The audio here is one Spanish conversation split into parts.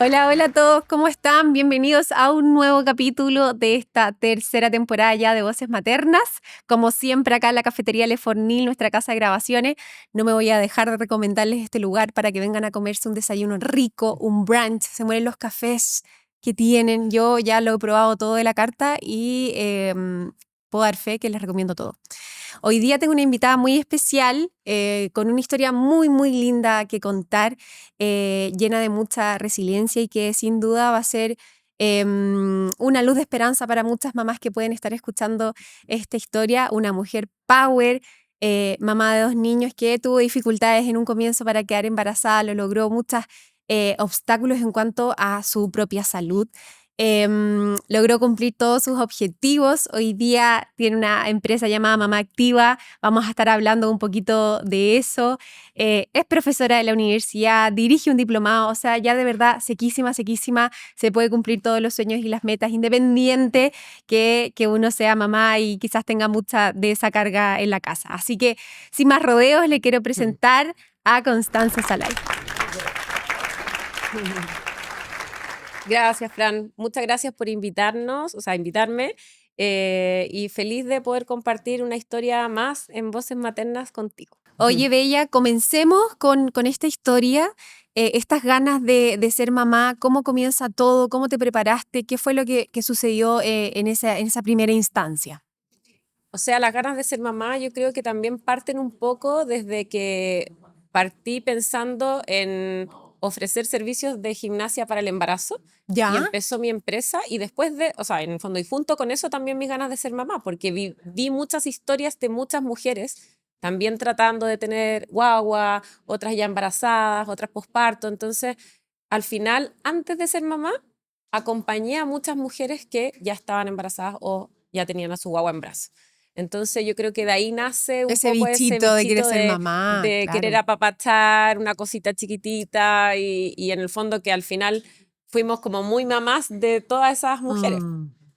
Hola, hola a todos, ¿cómo están? Bienvenidos a un nuevo capítulo de esta tercera temporada ya de Voces Maternas. Como siempre acá en la Cafetería Le Fornil, nuestra casa de grabaciones, no me voy a dejar de recomendarles este lugar para que vengan a comerse un desayuno rico, un brunch. Se mueren los cafés que tienen. Yo ya lo he probado todo de la carta y puedo dar fe que les recomiendo todo. Hoy día tengo una invitada muy especial, con una historia muy, muy linda que contar, llena de mucha resiliencia y que sin duda va a ser una luz de esperanza para muchas mamás que pueden estar escuchando esta historia. Una mujer power, mamá de 2 niños que tuvo dificultades en un comienzo para quedar embarazada, lo logró, muchos obstáculos en cuanto a su propia salud. Logró cumplir todos sus objetivos. Hoy día tiene una empresa llamada Mamá Activa. Vamos a estar hablando un poquito de eso. Es profesora de la universidad, dirige un diplomado, o sea, ya de verdad sequísima, sequísima. Se puede cumplir todos los sueños y las metas, independiente que uno sea mamá y quizás tenga mucha de esa carga en la casa. Así que, sin más rodeos, le quiero presentar a Constanza Salay. Gracias, Fran. Muchas gracias por invitarme, y feliz de poder compartir una historia más en Voces Maternas contigo. Oye, Bella, comencemos con esta historia, estas ganas de ser mamá. ¿Cómo comienza todo? ¿Cómo te preparaste? ¿Qué fue lo que sucedió en esa primera instancia? O sea, las ganas de ser mamá yo creo que también parten un poco desde que partí pensando en ofrecer servicios de gimnasia para el embarazo y ¿Ya? empezó mi empresa y después o sea, en el fondo, y junto con eso también mis ganas de ser mamá, porque vi muchas historias de muchas mujeres también tratando de tener guagua, otras ya embarazadas, otras posparto. Entonces, al final, antes de ser mamá, acompañé a muchas mujeres que ya estaban embarazadas o ya tenían a su guagua en brazos. Entonces yo creo que de ahí nace un Ese poco ese bichito de querer bichito ser mamá, de querer claro. apapachar una cosita chiquitita y en el fondo que al final fuimos como muy mamás de todas esas mujeres.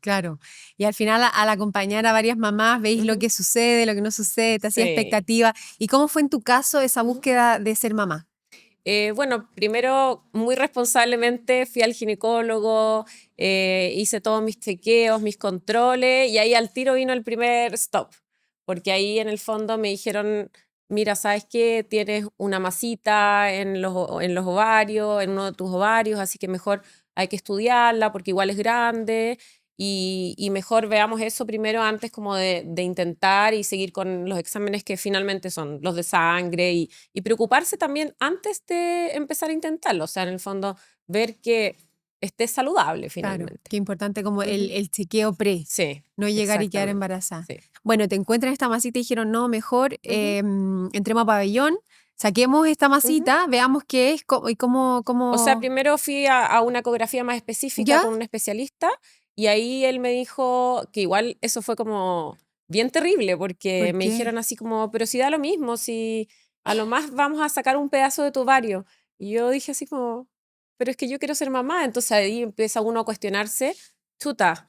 Claro. Y al final, al acompañar a varias mamás, veis lo Ujú. que sucede, lo que no sucede, te hacía Sí. expectativa. ¿Y cómo fue en tu caso esa Ujú. búsqueda de ser mamá? Bueno, primero muy responsablemente fui al ginecólogo, hice todos mis chequeos, mis controles y ahí al tiro vino el primer stop, porque ahí en el fondo me dijeron, mira, ¿sabes qué? Tienes una masita en los ovarios, en uno de tus ovarios, así que mejor hay que estudiarla porque igual es grande y mejor veamos eso primero antes como de intentar y seguir con los exámenes que finalmente son los de sangre y preocuparse también antes de empezar a intentarlo, o sea, en el fondo ver que esté saludable Claro, finalmente. qué importante como Ujú. el chequeo pre, Sí, no llegar y quedar exactamente. embarazada. Sí. Bueno, te encuentran esta masita y dijeron, no, mejor Ujú, entremos a pabellón, saquemos esta ujú. masita, veamos qué es y O sea, cómo... primero fui a una ecografía más específica ¿Ya? con un especialista y ahí él me dijo que igual eso fue como bien terrible porque ¿Por me qué? dijeron así como, pero si da lo mismo, si a lo más vamos a sacar un pedazo de tu ovario. Y yo dije así como, pero es que yo quiero ser mamá. Entonces ahí empieza uno a cuestionarse, chuta,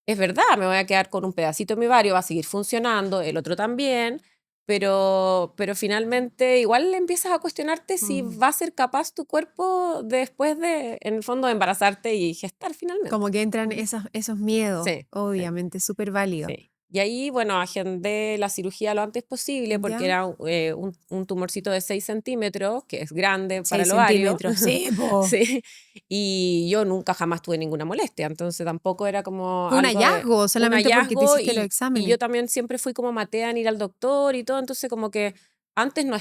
es verdad, me voy a quedar con un pedacito de mi ovario, va a seguir funcionando, el otro también, pero finalmente igual empiezas a cuestionarte si Mm, va a ser capaz tu cuerpo después de, en el fondo, de embarazarte y gestar finalmente. Como que entran Ujú. esos miedos, Sí, sí. obviamente, súper válido. Sí. Y ahí, bueno, agendé la cirugía lo antes posible porque ¿Ya? era un tumorcito de 6 centímetros, que es grande para 6 el ovario. centímetros, sí, po. Sí. Y yo nunca jamás tuve ninguna molestia, entonces tampoco era como Fue un algo de hallazgo un solamente porque te hallazgo hiciste los y yo exámenes. también siempre fui como matea en ir al doctor y todo, entonces como que antes no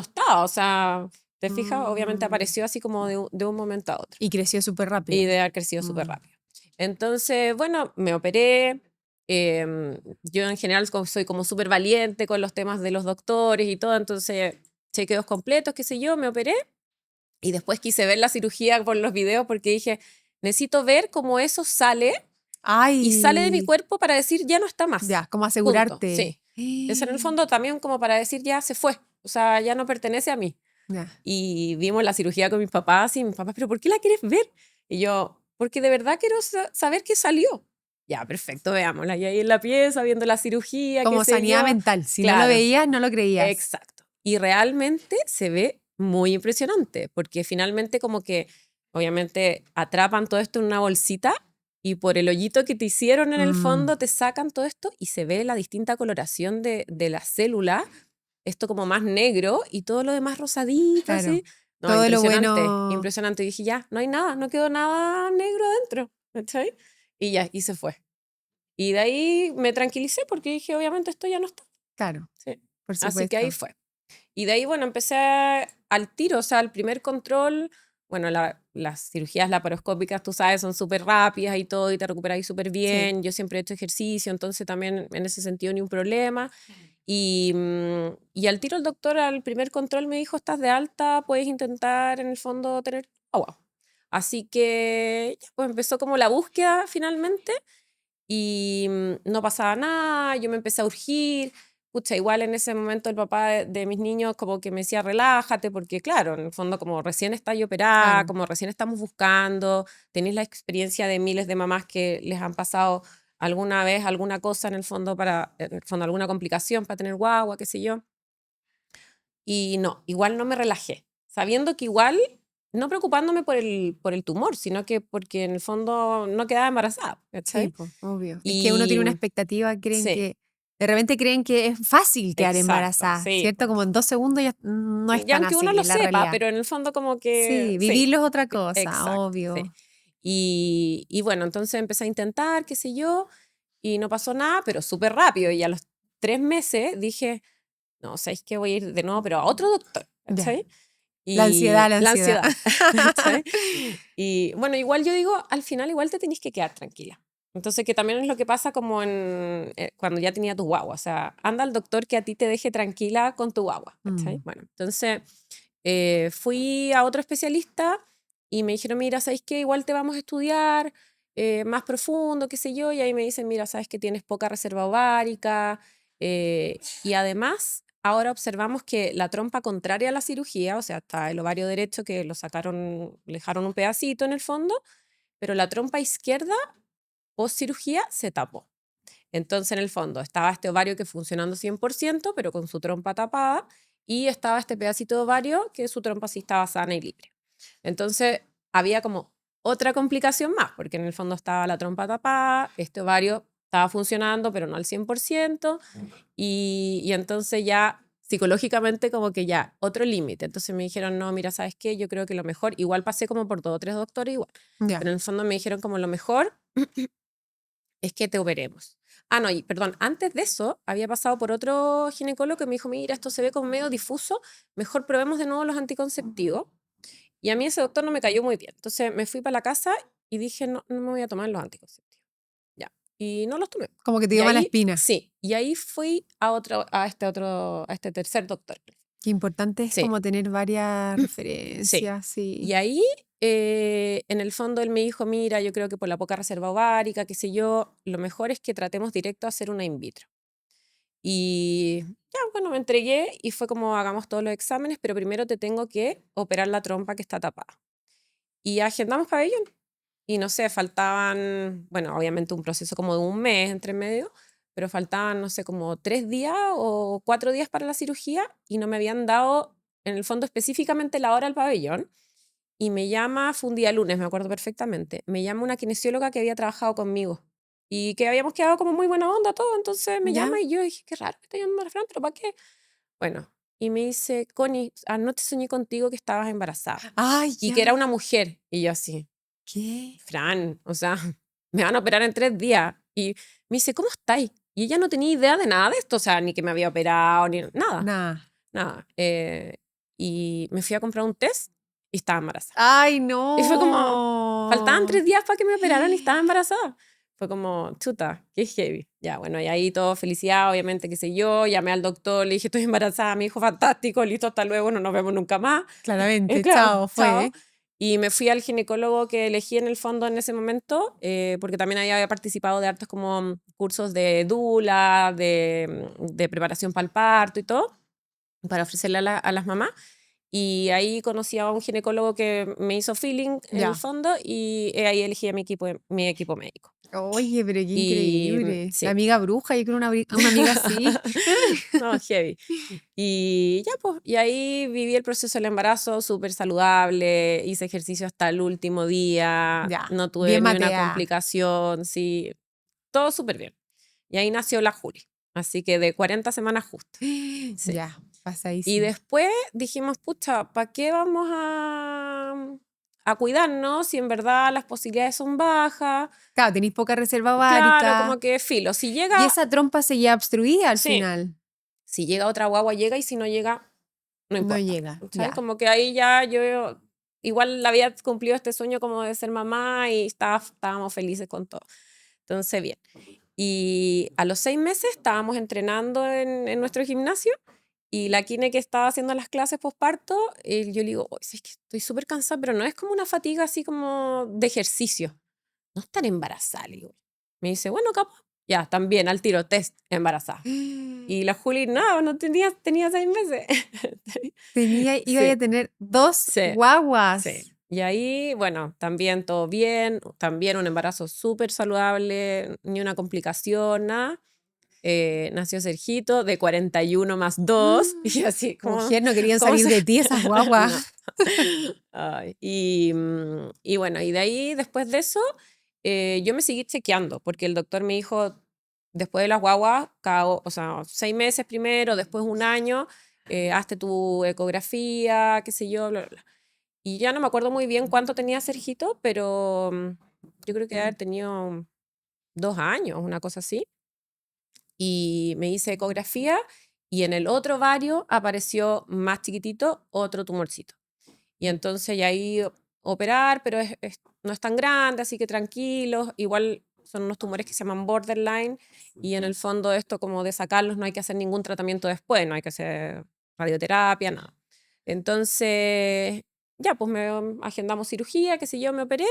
estaba, o sea, te fijas, obviamente Mm, apareció así como de un momento a otro Y creció súper y rápido. de haber crecido súper Mm. rápido. Entonces, bueno, me operé. Yo en general soy como súper valiente con los temas de los doctores y todo, entonces chequeos completos, qué sé yo, me operé y después quise ver la cirugía por los videos porque dije, necesito ver cómo eso sale y sale de mi Ay, cuerpo para decir, ya no está más. ya, como Punto, asegurarte. sí. Eso en el fondo también como para decir, ya se fue, o sea, ya no pertenece a mí. Ya. Y vimos la cirugía con mis papás y mis papás, pero ¿por qué la quieres ver? Y yo, porque de verdad quiero saber qué salió. Ya, perfecto, veámosla. Y ahí en la pieza, viendo la cirugía, qué Como sé sanidad yo. mental. Si no lo Claro, veías, no lo creías. exacto. Y realmente se ve muy impresionante, porque finalmente como que obviamente atrapan todo esto en una bolsita y por el hoyito que te hicieron en el Mm, fondo te sacan todo esto y se ve la distinta coloración de la célula, esto como más negro y todo lo demás rosadito claro. así. No, Todo lo impresionante, bueno, impresionante. Y dije, ya, no hay nada, no quedó nada negro adentro, ¿cachai? Y ya, y se fue. Y de ahí me tranquilicé porque dije, obviamente esto ya no está. claro, Sí. por Así que ahí supuesto. fue. Y de ahí, bueno, empecé al tiro, o sea, el primer control, bueno, las cirugías laparoscópicas, tú sabes, son súper rápidas y todo, y te recuperas súper Sí. bien. Yo siempre he hecho ejercicio, entonces también en ese sentido ni un problema. Y al tiro el doctor al primer control me dijo, estás de alta, puedes intentar en el fondo tener agua. Así que ya, pues empezó como la búsqueda finalmente y no pasaba nada, yo me empecé a urgir. Pucha, igual en ese momento el papá de mis niños como que me decía, relájate, porque claro, en el fondo como recién estáis operada, Claro. como recién estamos buscando, tenéis la experiencia de miles de mamás que les han pasado alguna vez alguna cosa en el fondo alguna complicación para tener guagua, qué sé yo. Y no, igual no me relajé, sabiendo que igual, no preocupándome por el tumor, sino que porque en el fondo no quedaba embarazada, Sí, ¿cachai? pues, obvio. Es que uno tiene Y una expectativa, sí, de repente creen que es fácil quedar exacto, embarazada, sí, ¿cierto? Como en 2 segundos ya no es y tan aunque uno lo así, la sepa, realidad. pero en el fondo como que Sí, sí, vivirlo es otra cosa, exacto, sí. obvio. Y bueno, entonces empecé a intentar, qué sé yo, y no pasó nada, pero súper rápido. Y a los 3 meses dije, no, ¿sabéis qué? Voy a ir de nuevo, pero a otro doctor, Ya. ¿cachai? La ansiedad, Y la la ansiedad. ansiedad, ¿cachai? Y bueno, igual yo digo, al final igual te tenés que quedar tranquila. Entonces, que también es lo que pasa como cuando ya tenía tu guagua. O sea, anda al doctor que a ti te deje tranquila con tu guagua, ¿cachai? Mm, Bueno, entonces fui a otro especialista y me dijeron, mira, ¿sabes qué? Igual te vamos a estudiar más profundo, qué sé yo. Y ahí me dicen, mira, sabes que tienes poca reserva ovárica. Y además, ahora observamos que la trompa contraria a la cirugía, o sea, está el ovario derecho que lo sacaron, le dejaron un pedacito en el fondo, pero la trompa izquierda, post cirugía, se tapó. Entonces, en el fondo, estaba este ovario que funcionando 100%, pero con su trompa tapada, y estaba este pedacito de ovario que su trompa sí estaba sana y libre. Entonces, había como otra complicación más, porque en el fondo estaba la trompa tapada, este ovario estaba funcionando, pero no al 100%, y entonces ya psicológicamente como que ya otro límite. Entonces me dijeron, no, mira, ¿sabes qué? Yo creo que lo mejor, igual pasé como por 2 o 3 doctores igual, ya. pero en el fondo me dijeron como lo mejor es que te operemos. Ah, no, y perdón, antes de eso había pasado por otro ginecólogo que me dijo, mira, esto se ve como medio difuso, mejor probemos de nuevo los anticonceptivos. Y a mí ese doctor no me cayó muy bien. Entonces me fui para la casa y dije, no, no me voy a tomar los anticonceptivos. Ya. Y no los tomé. Como que te Y dio mala ahí, espina. sí, y ahí fui a este tercer doctor. Qué importante es Sí, como tener varias sí. referencias, Y sí. ahí, en el fondo, él me dijo, mira, yo creo que por la poca reserva ovárica, qué sé yo, lo mejor es que tratemos directo a hacer una in vitro. Y ya, bueno, me entregué y fue como hagamos todos los exámenes, pero primero te tengo que operar la trompa que está tapada. Y agendamos pabellón. Y no sé, faltaban, bueno, obviamente un proceso como de un mes entre medio, pero faltaban, no sé, como 3 días o 4 días para la cirugía y no me habían dado, en el fondo, específicamente la hora al pabellón. Y me llama, fue un día lunes, me acuerdo perfectamente, me llama una kinesióloga que había trabajado conmigo y que habíamos quedado como muy buena onda todo, entonces me ¿Ya? llama y yo dije, qué raro, me está llamando la Fran, pero ¿para qué? Bueno, y me dice, Connie, anoche soñé contigo que estabas embarazada Ay, y que era ya. una mujer. Y yo así, ¿Qué? Fran, o sea, me van a operar en 3 días. Y me dice, ¿cómo estáis? Y ella no tenía idea de nada de esto, o sea, ni que me había operado, ni nada, Nada. nada. Y me fui a comprar un test y estaba embarazada. Ay, Y fue como, faltaban no. 3 días para que me operaran y estaba embarazada. Fue como, chuta, qué heavy. Ya, bueno, y ahí todo felicidad, obviamente, qué sé yo. Llamé al doctor, le dije, estoy embarazada. Me dijo, fantástico, listo, hasta luego, no nos vemos nunca más. Claramente, Claro, chao, chao. fue. Y me fui al ginecólogo que elegí en el fondo en ese momento, porque también ahí había participado de hartos como cursos de doula, de preparación para el parto y todo, para ofrecerle a las mamás. Y ahí conocí a un ginecólogo que me hizo feeling en el Ya. fondo y ahí elegí a mi equipo médico. Oye, pero qué Y increíble. La sí. amiga bruja, yo quiero una amiga así. No, heavy. Y ya, pues, y ahí viví el proceso del embarazo súper saludable, hice ejercicio hasta el último día, Ya, no tuve bien ni una matea. complicación, sí, todo súper bien. Y ahí nació la Juli, así que de 40 semanas justo, sí. Ya, Y pasadísimo. después dijimos, pucha, ¿para qué vamos a cuidarnos si en verdad las posibilidades son bajas? Claro, tenéis poca reserva Claro, ovárica. como que filo, si Y llega, esa trompa seguía obstruida al sí, final. si llega otra guagua, llega, y si no llega, no No importa, llega, ¿sabes? ya. Como que ahí ya yo igual había cumplido este sueño como de ser mamá y estábamos felices con todo. Entonces, bien. Y a los 6 meses estábamos entrenando en nuestro gimnasio y la Kine que estaba haciendo las clases posparto, yo le digo, "Oye, es que estoy súper cansada, pero no es como una fatiga así como de ejercicio. No estar embarazada", le digo. Me dice, bueno, capaz. Ya, también al tiro, test, embarazada. Y la Juli, no, no tenía 6 meses. Iba a Sí, tener dos sí, sí. guaguas. Y ahí, bueno, también todo bien, también un embarazo súper saludable, ni una complicación, nada. Nació Sergito de 41 más 2 y así como, Mujer, no querían ¿cómo salir se...? de ti esas guaguas. No. Ay, y bueno, y de ahí, después de eso, yo me seguí chequeando, porque el doctor me dijo, después de las guaguas, o sea, 6 meses primero, después un año, hazte tu ecografía, qué sé yo, bla, bla, bla. Y ya no me acuerdo muy bien cuánto tenía Sergito, pero yo creo que debe haber tenido 2 años, una cosa así. Y me hice ecografía y en el otro ovario apareció más chiquitito otro tumorcito. Y entonces ya ahí operar, pero no es tan grande, así que tranquilos. Igual son unos tumores que se llaman borderline y en el fondo esto como de sacarlos no hay que hacer ningún tratamiento después, no hay que hacer radioterapia, nada. Entonces, ya, pues me agendamos cirugía, qué sé yo, me operé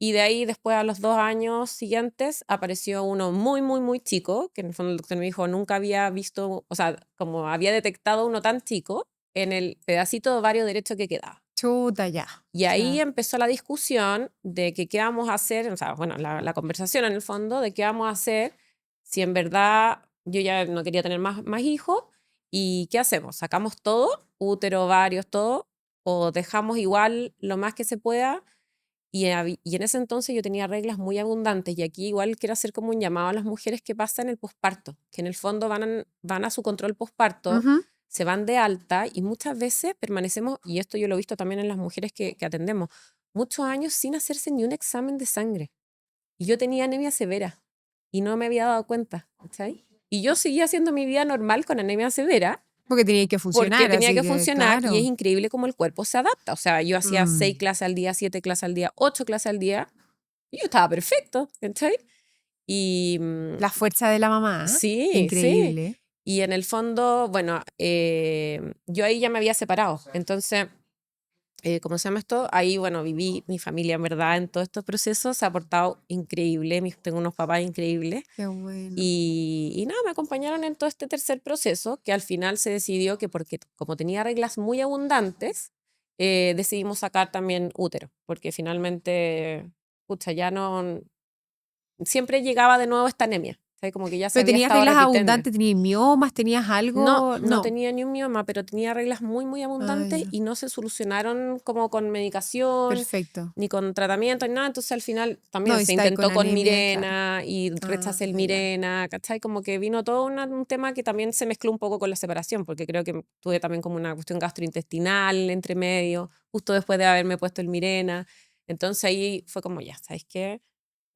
y de ahí después a los 2 años siguientes apareció uno muy, muy, muy chico, que en el fondo el doctor me dijo, nunca había visto, o sea, como había detectado uno tan chico en el pedacito de ovario derecho que quedaba. Chuta, ya. Y ahí Ya. empezó la discusión de que qué vamos a hacer, o sea, bueno, la conversación en el fondo de qué vamos a hacer si en verdad yo ya no quería tener más hijos y qué hacemos, sacamos todo, útero, ovarios, todo, o dejamos igual lo más que se pueda y en ese entonces yo tenía reglas muy abundantes y aquí igual quiero hacer como un llamado a las mujeres que pasan el posparto, que en el fondo van a su control posparto, Ujú. se van de alta y muchas veces permanecemos, y esto yo lo he visto también en las mujeres que atendemos, muchos años sin hacerse ni un examen de sangre. Y yo tenía anemia severa y no me había dado cuenta, ¿cachai? Y yo seguía haciendo mi vida normal con anemia severa Porque tenía que porque funcionar, tenía así que que, funcionar y es claro. increíble cómo el cuerpo se adapta. O sea, yo hacía 6 Mm. clases al día, 7 clases al día, 8 clases al día y yo estaba perfecto, ¿cachai? Y La fuerza de la mamá. sí, sí. Increíble. Y en el fondo, bueno, yo ahí ya me había separado. Entonces, ¿cómo se llama esto? Ahí, bueno, viví mi familia, en verdad, en todos estos procesos. Se ha portado increíble. Tengo unos papás increíbles. Qué bueno. Y nada, me acompañaron en todo este tercer proceso, que al final se decidió que porque como tenía reglas muy abundantes, decidimos sacar también útero, porque finalmente, pucha, ya no, siempre llegaba de nuevo esta anemia, ¿sabes? Como que ya se Pero había tenías estado reglas repitiendo. abundantes, tenías miomas, tenías No, algo. no No. tenía ni un mioma, pero tenía reglas muy, muy Ah, abundantes ya. y no se solucionaron como con medicación, Perfecto. ni con tratamiento, ni nada. Entonces al final No, también y se está ahí con intentó con anemia, claro. Mirena y Ah, rechacé el ya. Mirena, ¿cachai? Como que vino todo un tema que también se mezcló un poco con la separación, porque creo que tuve también como una cuestión gastrointestinal entre medio, justo después de haberme puesto el Mirena. Entonces ahí fue como, ya, ¿sabes qué?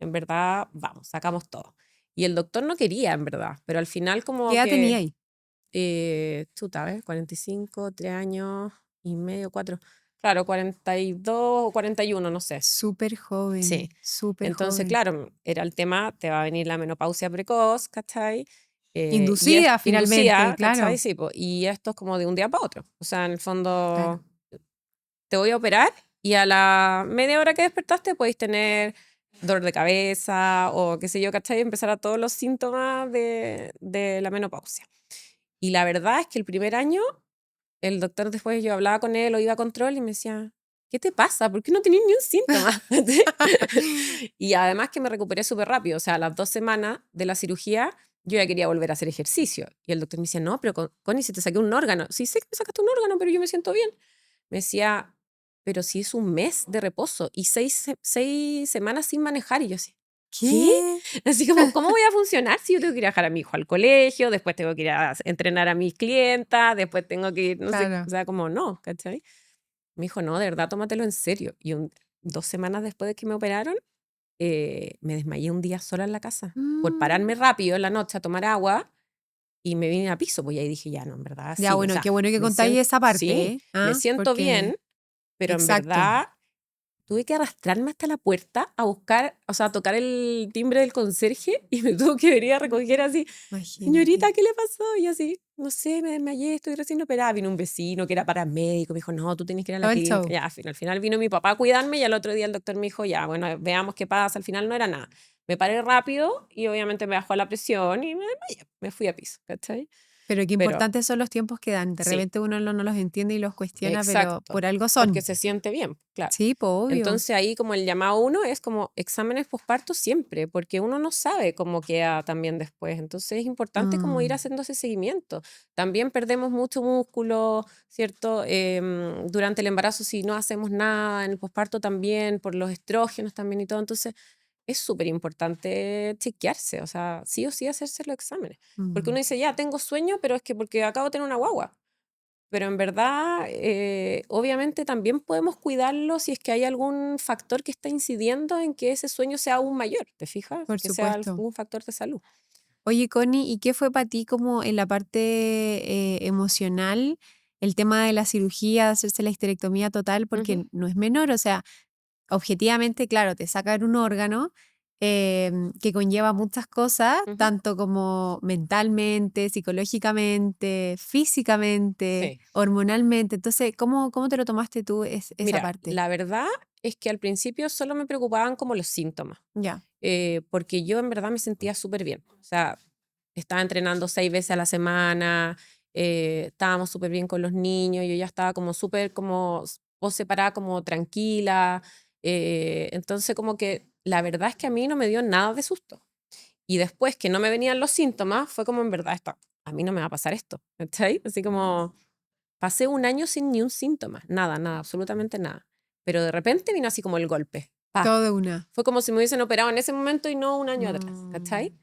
En verdad, vamos, sacamos todo. Y el doctor no quería, en verdad, pero al final ¿Qué como edad tenía que ahí? chuta, a ver, 45, 3 años y medio, 4. Claro, 42 o 41, no sé. Súper Sí. joven, súper Entonces, joven. claro, era el tema, te va a venir la menopausia precoz, ¿cachai? Y es Inducida finalmente, inducida, ¿cachai? claro. Sí, po, y esto es como de un día para otro. O sea, en el Claro. fondo, te voy a operar y a la media hora que despertaste podéis tener dolor de cabeza o qué sé yo, ¿cachai? Empezar a todos los síntomas de la menopausia. Y la verdad es que el primer año el doctor después yo hablaba con él o iba a control y me decía, ¿qué te pasa? ¿Por qué no tenés ni un síntoma? Y además que me recuperé súper rápido, o sea, a las 2 semanas de la cirugía yo ya quería volver a hacer ejercicio. Y el doctor me decía, no, pero Connie, si te saqué un órgano. Sí, sé que me sacaste un órgano, pero yo me siento bien. Me decía, pero si es un mes de reposo y 6 semanas sin manejar. Y yo así, ¿qué? ¿Qué? Así como, ¿cómo voy a funcionar si yo tengo que ir a dejar a mi hijo al colegio, después tengo que ir a entrenar a mis clientas, después tengo que ir, no sé, o Claro. sea, como no, ¿cachai? Me dijo, no, de verdad, tómatelo en serio. Y 2 semanas después de que me operaron, me desmayé un día sola en la casa por pararme Mm. rápido en la noche a tomar agua y me vine a piso. Pues y ahí dije, ya no, en verdad, Ya, sí. O bueno, sea, qué bueno que me contáis siento, esa parte, sí, ¿eh? me ¿Ah? siento Porque, bien, pero en exacto. verdad tuve que arrastrarme hasta la puerta a buscar, o sea, a tocar el timbre del conserje y me tuvo que venir a recoger así. Imagínate. Señorita, ¿qué le pasó? Y yo así, no sé, me desmayé, estoy recién operada. Vino un vecino que era paramédico, me dijo, no, tú tienes que ir a la Todo el clínica. show. Ya, al final vino mi papá a cuidarme y al otro día el doctor me dijo, ya, bueno, veamos qué pasa. Al final no era nada. Me paré rápido y obviamente me bajó la presión y me desmayé. Me fui a piso, ¿cachai? Pero qué Pero importantes son los tiempos que dan. De sí, repente uno no los entiende y los cuestiona, pero exacto, por algo porque son. se siente bien, claro. Sí, pues obvio. Entonces ahí como el llamado uno es como exámenes posparto siempre, porque uno no sabe cómo queda también después. Entonces es importante como ir Mm, haciendo ese seguimiento. También perdemos mucho músculo, ¿cierto? Durante el embarazo si no hacemos nada, en el posparto también, por los estrógenos también y todo. Entonces es súper importante chequearse, o sea, sí o sí hacerse los exámenes. Porque uno mm. dice, ya, tengo sueño, pero es que porque acabo de tener una guagua. Pero en verdad, obviamente también podemos cuidarlo si es que hay algún factor que está incidiendo en que ese sueño sea aún mayor, ¿te fijas? Por Que sea supuesto. un factor de salud. Oye, Connie, ¿y qué fue para ti como en la parte emocional el tema de la cirugía, de hacerse la histerectomía total? Ujú, Porque no es menor, o sea, objetivamente, claro, te sacan un órgano que conlleva muchas cosas, ujú. tanto como mentalmente, psicológicamente, físicamente, Sí. hormonalmente. Entonces, ¿cómo te lo tomaste tú esa Mira, parte? la verdad es que al principio solo me preocupaban como los síntomas, Ya, porque yo en verdad me sentía súper bien. O sea, estaba entrenando 6 veces a la semana, estábamos súper bien con los niños, yo ya estaba como súper como vos separada, como tranquila. Entonces como que la verdad es que a mí no me dio nada de susto. Y después que no me venían los síntomas, fue como en verdad esto, a mí no me va a pasar esto, ¿cachai? Así como pasé un año sin ni un síntoma, nada, nada, absolutamente nada. Pero de repente vino así como el golpe, ¡pa! todo de una. Fue como si me hubiesen operado en ese momento y no un año atrás, Mm, ¿cachai?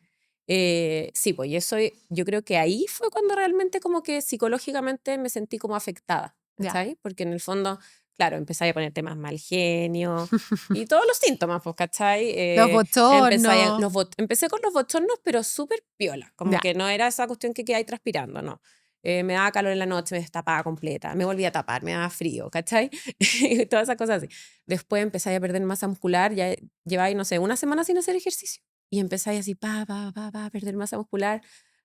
Sí, pues y eso yo creo que ahí fue cuando realmente como que psicológicamente me sentí como afectada, ya. ¿cachai? Porque en el fondo, claro, empecé a poner temas mal genio y todos los síntomas, pues, ¿cachai? Los bochornos. Empecé con los bochornos, pero súper piola, como Ya. que no era esa cuestión que quedáis transpirando, no. Me daba calor en la noche, me destapaba completa, me volvía a tapar, me daba frío, ¿cachai? Y todas esas cosas así. Después empecé a perder masa muscular, ya lleváis, no sé, una semana sin hacer ejercicio. Y empezáis así, a perder masa muscular.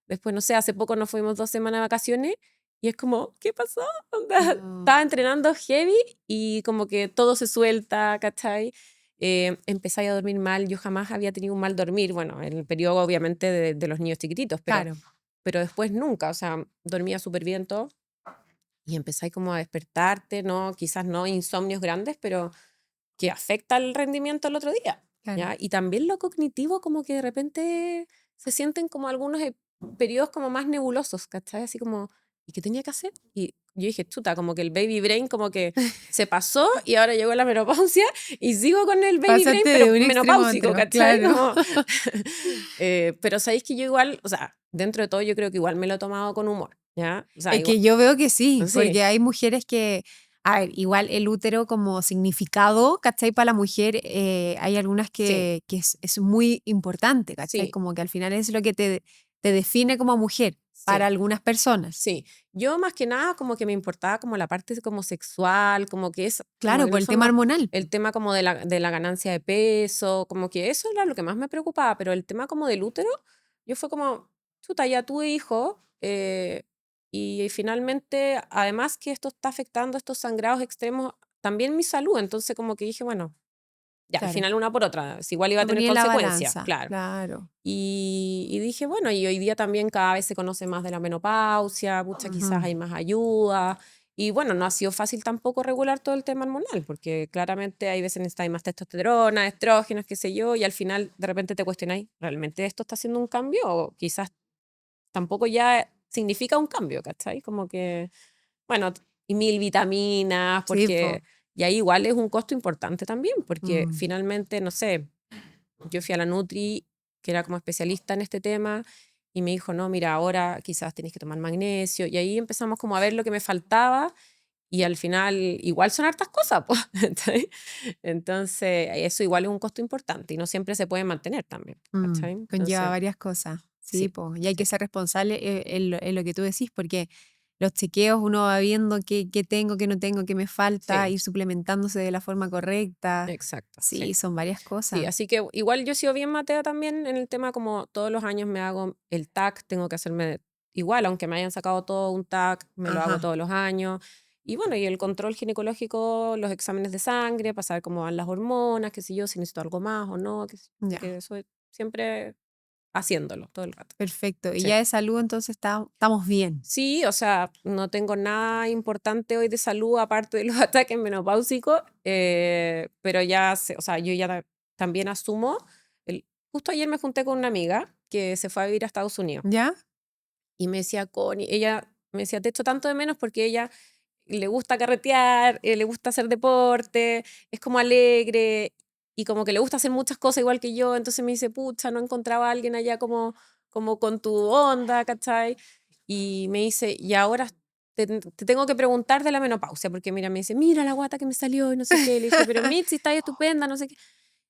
Después, no sé, hace poco nos fuimos 2 semanas de vacaciones y es como, ¿qué pasó? Onda, No. estaba entrenando heavy y como que todo se suelta, ¿cachai? Empezáis a dormir mal. Yo jamás había tenido un mal dormir, bueno, en el periodo obviamente de los niños chiquititos, Claro. pero después nunca, o sea, dormía súper bien todo y empezáis como a despertarte, ¿no? Quizás no insomnios grandes, pero que afecta el rendimiento el otro día, Claro. ¿ya? Y también lo cognitivo, como que de repente se sienten como algunos periodos como más nebulosos, ¿cachai? Así como, ¿y qué tenía que hacer? Y yo dije, chuta, como que el baby brain como que se pasó y ahora llegó la menopausia y sigo con el baby brain, Pásate de pero un extremo a menopáusico, otro, ¿cachai? claro. Como, pero sabéis que yo igual, o sea, dentro de todo yo creo que igual me lo he tomado con humor, ¿ya? O sea, Es igual, que yo veo que sí, sí, porque hay mujeres que, a ver, igual el útero como significado, ¿cachai? Para la mujer, hay algunas sí, que es muy importante, ¿cachai? sí, Como que al final es lo que te define como mujer para sí. algunas personas. Sí, yo más que nada como que me importaba como la parte como sexual, como que es, como Claro, en por el el tema fondo, hormonal. el tema como de la ganancia de peso, como que eso era lo que más me preocupaba, pero el tema como del útero, yo fue como, chuta, ya tuve hijo, y finalmente, además que esto está afectando estos sangrados extremos, también mi salud, entonces como que dije, bueno, ya, al Claro. final una por otra, si igual iba a Lo tener ponía en la consecuencias, balanza, claro. claro. Y dije, bueno, y hoy día también cada vez se conoce más de la menopausia, pucha, quizás Ujú. hay más ayuda. Y bueno, no ha sido fácil tampoco regular todo el tema hormonal, porque claramente hay veces necesitáis más testosterona, estrógenos, qué sé yo, y al final de repente te cuestionáis, ¿realmente esto está haciendo un cambio? O quizás tampoco ya significa un cambio, ¿cachai? Como que, bueno, y mil vitaminas, Sí, po. porque, y ahí igual es un costo importante también, porque Mm. finalmente, no sé, yo fui a la Nutri, que era como especialista en este tema, y me dijo, no, mira, ahora quizás tienes que tomar magnesio, y ahí empezamos como a ver lo que me faltaba, y al final igual son hartas cosas, pues. ¿Cachai? Entonces, eso igual es un costo importante, y no siempre se puede mantener también, ¿cachai? Conlleva Entonces, varias cosas. Sí, sí, po. Y hay que sí, ser responsable en lo que tú decís, porque los chequeos uno va viendo qué tengo, qué no tengo, qué me falta, sí, ir suplementándose de la forma correcta. exacto, sí. Sí, son varias Sí, cosas. así que igual yo he sido bien matea también en el tema, como todos los años me hago el TAC, tengo que hacerme igual, aunque me hayan sacado todo un TAC, me lo hago Ajá, todos los años. Y bueno, y el control ginecológico, los exámenes de sangre, para saber cómo van las hormonas, qué sé yo, si necesito algo más o no, así ya, que eso siempre haciéndolo todo el rato. perfecto. Y Sí. ya de salud entonces estamos bien. Sí, o sea, no tengo nada importante hoy de salud aparte de los ataques menopáusicos, pero ya, o sea, yo ya también asumo. Justo ayer me junté con una amiga que se fue a vivir a Estados Unidos ¿Ya? y me decía, Connie, ella me decía, te echo tanto de menos porque ella le gusta carretear, le gusta hacer deporte, es como alegre y como que le gusta hacer muchas cosas igual que yo. Entonces me dice, pucha, no encontraba a alguien allá como con tu onda, ¿cachai? Y me dice, y ahora te tengo que preguntar de la menopausia, porque mira, me dice, mira la guata que me salió y no sé qué. Le dije, pero Mitzi, está estupenda, no sé qué.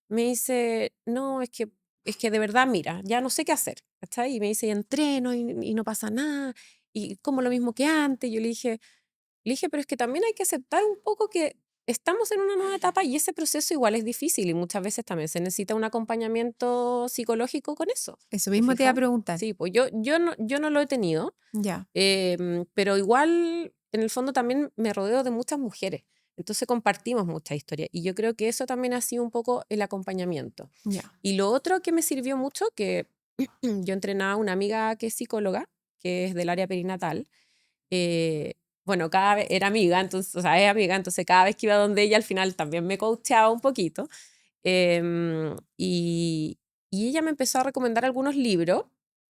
Me dice, no, es que de verdad, mira, ya no sé qué hacer, ¿cachai? Y me dice, y entreno y no pasa nada, y como lo mismo que antes. Yo le dije, pero es que también hay que aceptar un poco que estamos en una nueva etapa y ese proceso igual es difícil y muchas veces también se necesita un acompañamiento psicológico con eso. Eso ¿Te mismo te iba a fijas? preguntar. Sí, pues yo no lo he tenido, Ya, pero igual en el fondo también me rodeo de muchas mujeres. Entonces compartimos mucha historia y yo creo que eso también ha sido un poco el acompañamiento. ya. Y lo otro que me sirvió mucho, que yo entrenaba a una amiga que es psicóloga, que es del área perinatal. eh, bueno, cada vez era amiga, entonces, o sea, es amiga, entonces cada vez que iba donde ella al final también me coacheaba un poquito. Y ella me empezó a recomendar algunos libros,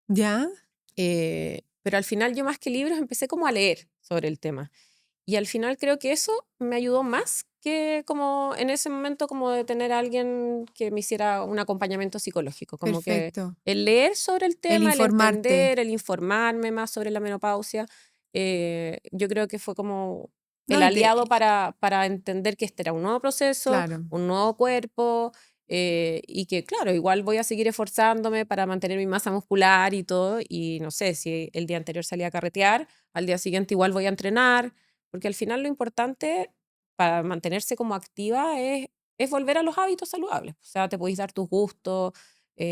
¿Ya? pero al final yo más que libros empecé como a leer sobre el tema. Y al final creo que eso me ayudó más que como en ese momento como de tener a alguien que me hiciera un acompañamiento psicológico, como que Perfecto. el leer sobre el El tema, el informarte. entender, el informarme más sobre la menopausia, yo creo que fue como el No, aliado para entender que este era un nuevo proceso, claro. un nuevo cuerpo, y que claro, igual voy a seguir esforzándome para mantener mi masa muscular y todo, y no sé, si el día anterior salí a carretear, al día siguiente igual voy a entrenar, porque al final lo importante para mantenerse como activa es volver a los hábitos saludables. O sea, te podéis dar tus gustos.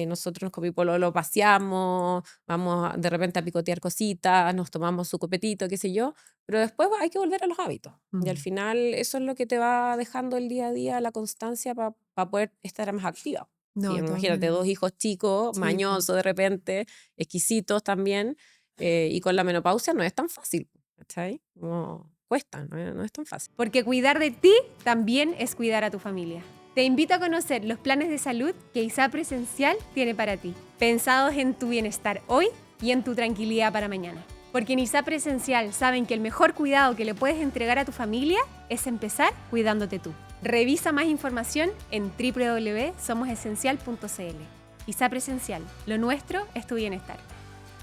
Nosotros con mi pololo paseamos, vamos de repente a picotear cositas, nos tomamos su copetito, qué sé yo, pero después hay que volver a los hábitos. Y al Mm. final eso es lo que te va dejando el día a día, la constancia para poder estar más activa. No, Y de todas imagínate, maneras. 2 hijos chicos, Sí, po. mañosos de repente, exquisitos también, y con la menopausia no es tan fácil, ¿cachai? No, cuesta, no es tan fácil. Porque cuidar de ti también es cuidar a tu familia. Te invito a conocer los planes de salud que ISAPRE Presencial tiene para ti, pensados en tu bienestar hoy y en tu tranquilidad para mañana. Porque en ISAPRE Presencial saben que el mejor cuidado que le puedes entregar a tu familia es empezar cuidándote tú. Revisa más información en www.somosesencial.cl. ISAPRE Presencial, lo nuestro es tu bienestar.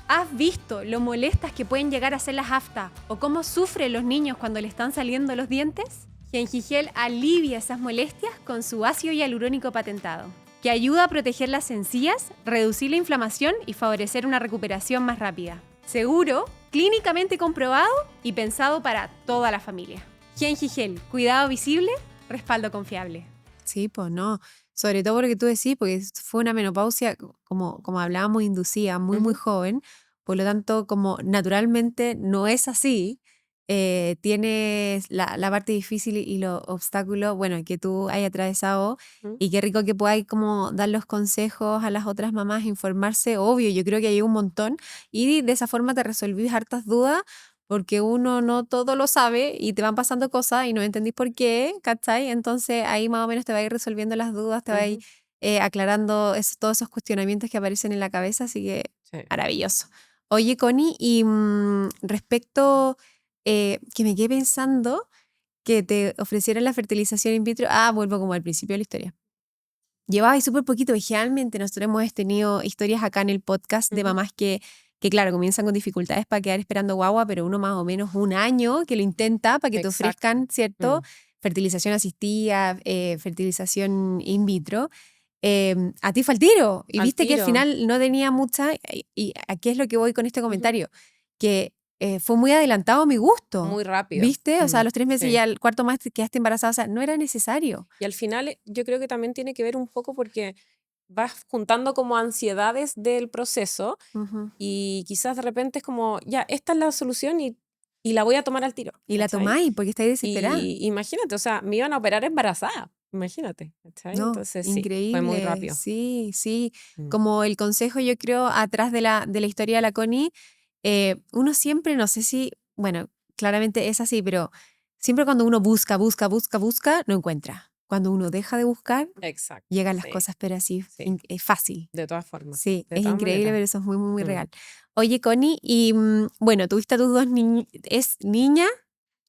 ¿Has visto lo molestas que pueden llegar a ser las aftas o cómo sufren los niños cuando le están saliendo los dientes? Gengigel alivia esas molestias con su ácido hialurónico patentado, que ayuda a proteger las encías, reducir la inflamación y favorecer una recuperación más rápida. Seguro, clínicamente comprobado y pensado para toda la familia. Gengigel, cuidado visible, respaldo confiable. Sí, pues no. Sobre todo porque tú decís, porque fue una menopausia, como hablábamos, inducida, muy Ujú. joven. Por lo tanto, como naturalmente no es así, tienes la parte difícil y los obstáculos, bueno, que tú hayas atravesado. Ujú. Y qué rico que podáis como dar los consejos a las otras mamás, informarse, obvio, yo creo que hay un montón. Y de esa forma te resolvís hartas dudas, porque uno no todo lo sabe y te van pasando cosas y no entendís por qué, ¿cachai? Entonces ahí más o menos te va a ir resolviendo las dudas, te va a ir aclarando todos esos cuestionamientos que aparecen en la cabeza, así que Sí. maravilloso. Oye, Connie, y respecto que me quedé pensando que te ofrecieron la fertilización in vitro, vuelvo como al principio de la historia. Llevaba ahí súper poquito, y generalmente nosotros hemos tenido historias acá en el podcast de mamás que claro, comienzan con dificultades para quedar esperando guagua, pero uno más o menos un año que lo intenta para que te Exacto. ofrezcan, ¿cierto? Fertilización asistida, fertilización in vitro. A ti fue al tiro. Y Al viste que al tiro. final no tenía mucha, y aquí es lo que voy con este comentario, que fue muy adelantado a mi gusto. Muy rápido. ¿Viste? O sea, a los 3 meses Sí. ya al cuarto más te quedaste embarazada, o sea, no era necesario. Y al final yo creo que también tiene que ver un poco porque vas juntando como ansiedades del proceso Ujú. y quizás de repente es como, ya, esta es la solución y la voy a tomar al tiro. Y la ¿cachai? tomáis porque estáis desesperada. Y imagínate, o sea, me iban a operar embarazada, imagínate. ¿cachai? No, Entonces sí, increíble. fue muy rápido. Sí, sí. Mm. Como el consejo, yo creo, atrás de la historia de la Connie, uno siempre, no sé si, bueno, claramente es así, pero siempre cuando uno busca, no encuentra. Cuando uno deja de buscar, Exacto. llegan las Sí, cosas, pero así, sí. es fácil. De todas formas. Sí, De es todas increíble, maneras. pero eso es muy, muy, muy Mm. real. Oye, Connie, y bueno, tuviste a tus dos niños, ¿es niña?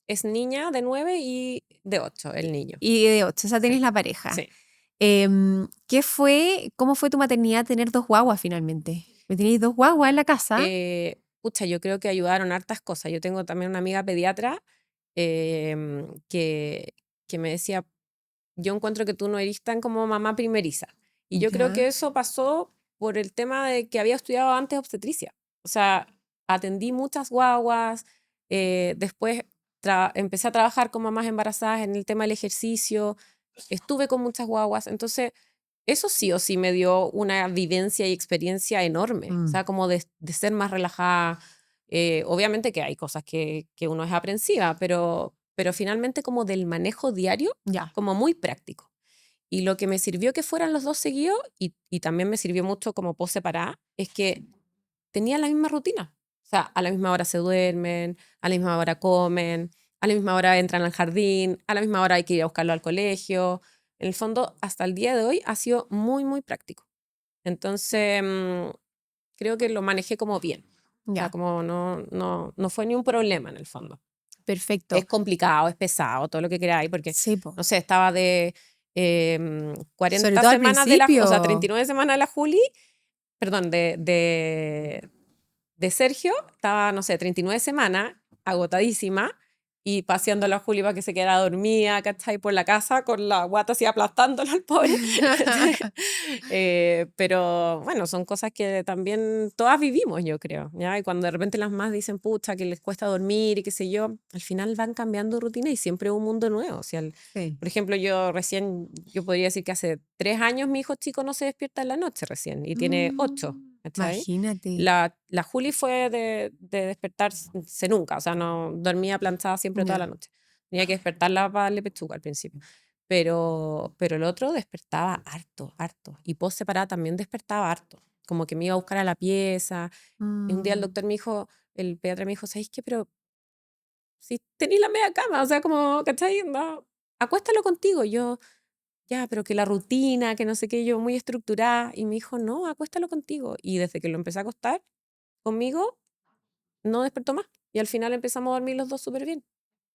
Es niña de 9 y de 8, el niño. Y de 8, o sea, tenés Sí. la pareja. Sí. ¿Cómo fue tu maternidad tener 2 guaguas finalmente? ¿Me tenéis 2 guaguas en la casa? Pucha, yo creo que ayudaron hartas cosas. Yo tengo también una amiga pediatra que me decía, yo encuentro que tú no eres tan como mamá primeriza. Y yo creo Ya. que eso pasó por el tema de que había estudiado antes obstetricia. O sea, atendí muchas guaguas, después empecé a trabajar con mamás embarazadas en el tema del ejercicio, estuve con muchas guaguas, entonces eso sí o sí me dio una vivencia y experiencia enorme, o sea, como de ser más relajada. Obviamente que hay cosas que uno es aprensiva, pero finalmente como del manejo diario, Ya. como muy práctico. Y lo que me sirvió que fueran los dos seguidos, y también me sirvió mucho como pos separada, es que tenían la misma rutina. O sea, a la misma hora se duermen, a la misma hora comen, a la misma hora entran al jardín, a la misma hora hay que ir a buscarlo al colegio. En el fondo, hasta el día de hoy ha sido muy, muy práctico. Entonces, creo que lo manejé como bien. O sea, Ya. como no fue ni un problema en el fondo. Perfecto. Es complicado, es pesado, todo lo que queráis, porque, Sí, po. no sé, estaba de Sobre 40 todo al semanas de la, o sea, principio. 39 semanas de la Juli, perdón, de Sergio, estaba, no sé, 39 semanas, agotadísima, y paseando a la Juli para que se quedara dormida, ¿cachai? Por la casa, con la guata así aplastándola al pobre. Pero bueno, son cosas que también todas vivimos, yo creo, ¿ya? Y cuando de repente las más dicen, pucha, que les cuesta dormir y qué sé yo, al final van cambiando rutina y siempre es un mundo nuevo. O sea, Sí. por ejemplo, yo podría decir que hace 3 años mi hijo chico no se despierta en la noche recién y tiene 8, ¿cachai? Imagínate. La Juli fue de despertarse nunca, o sea, no dormía planchada siempre toda Ya. la noche. Tenía que despertarla para darle pechuga al principio. Pero el otro despertaba harto, harto. Y post separada también despertaba harto. Como que me iba a buscar a la pieza. Y un día el doctor me dijo, el pediatra me dijo, ¿sabéis qué? Pero si tenéis la media cama, o sea, como, ¿cachai? No, acuéstalo contigo. Y yo, ya, pero que la rutina, que no sé qué, yo muy estructurada. Y me dijo, no, acuéstalo contigo. Y desde que lo empecé a acostar conmigo, no despertó más. Y al final empezamos a dormir los dos súper bien.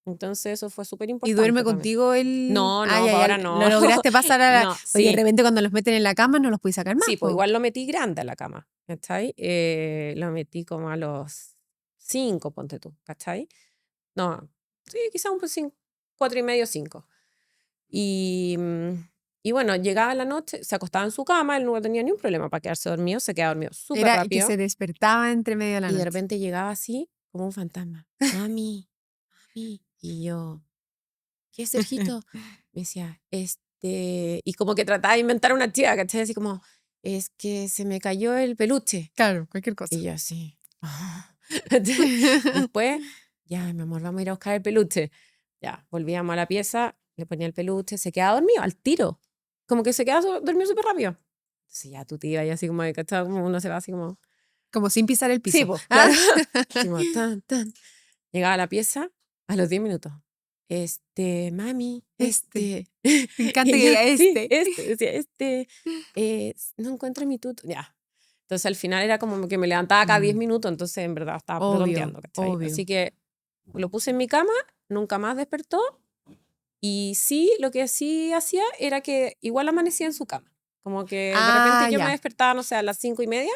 Entonces eso fue súper ¿Y duerme importante también. contigo el...? No, Ya, pues ya. ahora no. Lo lograste pasar a la... No, Porque de sí. repente cuando los meten en la cama no los puedes sacar más, Sí, pues po. igual lo metí grande a la cama, ¿cachai? Lo metí como a los 5, ponte tú, ¿cachai? No, sí, quizás un 4 y medio, 5. Y, y bueno, llegaba la noche, se acostaba en su cama, él no tenía ni un problema para quedarse dormido, se quedaba dormido súper Era que se rápido. despertaba entre medio de la Y de noche. repente llegaba así, como un fantasma. Mami, mami. Y yo, ¿qué es, Sergito? Me decía, y como que trataba de inventar una chica, ¿cachai? Así como, es que se me cayó el peluche. Claro, cualquier cosa. Y yo así, "Ah". Después, ya, mi amor, vamos a ir a buscar el peluche. Ya, volvíamos a la pieza, le ponía el peluche, se quedaba dormido al tiro. Como que se quedaba dormido súper rápido. Entonces ya tú te ibas y así como, ¿cachai? Como uno se va así como... Como sin pisar el Sí, piso. pues, claro. Así como, tan, tan. Llegaba a la pieza a los 10 minutos. Mami, Me encanta que Y yo, diga sí, decía, no encuentro mi tuto. Ya. Entonces al final era como que me levantaba cada 10 Mm, minutos, entonces en verdad estaba puro obvio, tonteando, ¿cachai? obvio. Así que lo puse en mi cama, nunca más despertó. Y sí, lo que sí hacía era que igual amanecía en su cama. Como que de repente Ah, yo me ya. despertaba, no sé, a las 5:30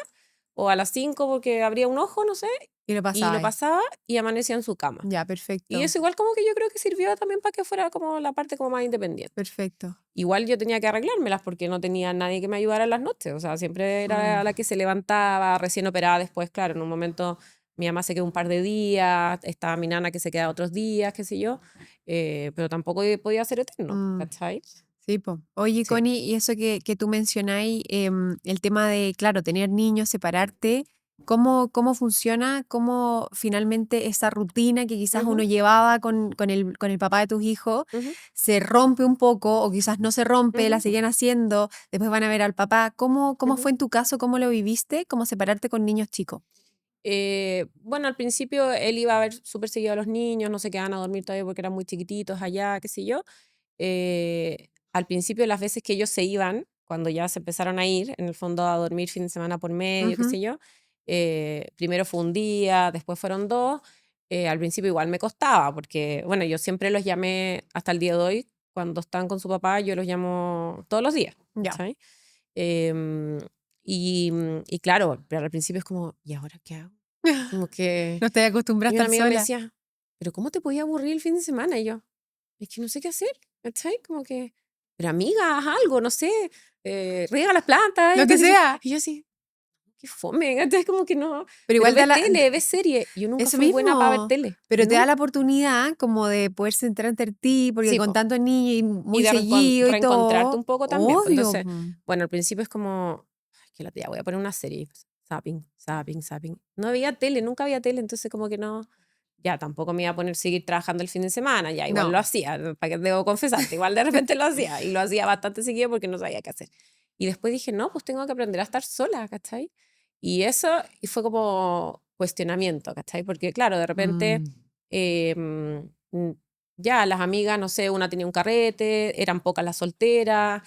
o a las 5 porque abría un ojo, no sé, Y lo y pasaba lo ahí. pasaba y amanecía en su cama. Ya, Y perfecto. eso igual como que yo creo que sirvió también para que fuera como la parte como más independiente. Perfecto. Igual yo tenía que arreglármelas porque no tenía nadie que me ayudara en las noches. O sea, siempre era la Mm, que se levantaba, recién operada después, claro, en un momento mi mamá se quedó un par de días, estaba mi nana que se queda otros días, qué sé yo, pero tampoco podía ser eterno, mm. ¿cachai? Sí, po. Oye, Sí. Connie, y eso que tú mencionáis, el tema de, claro, tener niños, separarte, ¿cómo funciona? ¿Cómo finalmente esa rutina que quizás uno Ujú, llevaba con el papá de tus hijos ujú, se rompe un poco o quizás no se rompe, la ujú, siguen haciendo, después van a ver al papá? ¿Cómo ujú. fue en tu caso? ¿Cómo lo viviste? ¿Cómo separarte con niños chicos? Bueno, al principio él iba a ver súper seguido a los niños, no se quedaban a dormir todavía porque eran muy chiquititos allá, qué sé yo. Al principio, las veces que ellos se iban, cuando ya se empezaron a ir, en el fondo a dormir fin de semana por medio, qué Ujú, sé yo, primero fue un día, después fueron dos. Al principio igual me costaba, porque, bueno, yo siempre los llamé hasta el día de hoy, cuando están con su papá, yo los llamo todos los días, ya. ¿cachai? Em, y claro, pero al principio es como, ¿y ahora qué hago? Como que... No te Y acostumbraste a una estar amiga me sola. decía, ¿pero cómo te podía aburrir el fin de semana? Y yo, es que no sé qué hacer, ¿cachai? Como que, pero amiga, haz algo, no sé, riega las plantas, Lo qué que sé yo. sea. Y yo así, qué fome, ¿cachai? Como que no, Pero pero igual ve tele, ve serie. Yo nunca eso fui buena para ver mismo, tele, pero te da nunca. la oportunidad como de poder centrarte en ti, porque Sí, con po. tantos niños y Y muy de seguido y reencontrarte todo, un poco también, pues. obvio. Entonces, bueno, al principio es como, ay, que la tía, voy a poner una serie. Zapping, zapping, zapping. No había tele, nunca había tele, entonces como que no, ya tampoco me iba a poner a seguir trabajando el fin de semana, ya igual lo No. hacía, para que debo confesarte, igual de repente lo hacía y lo hacía bastante seguido porque no sabía qué hacer. Y después dije, no, pues tengo que aprender a estar sola, ¿cachai? Y eso y fue como cuestionamiento, ¿cachai? Porque claro, de repente Mm, mm, ya las amigas, no sé, una tenía un carrete, eran pocas las solteras.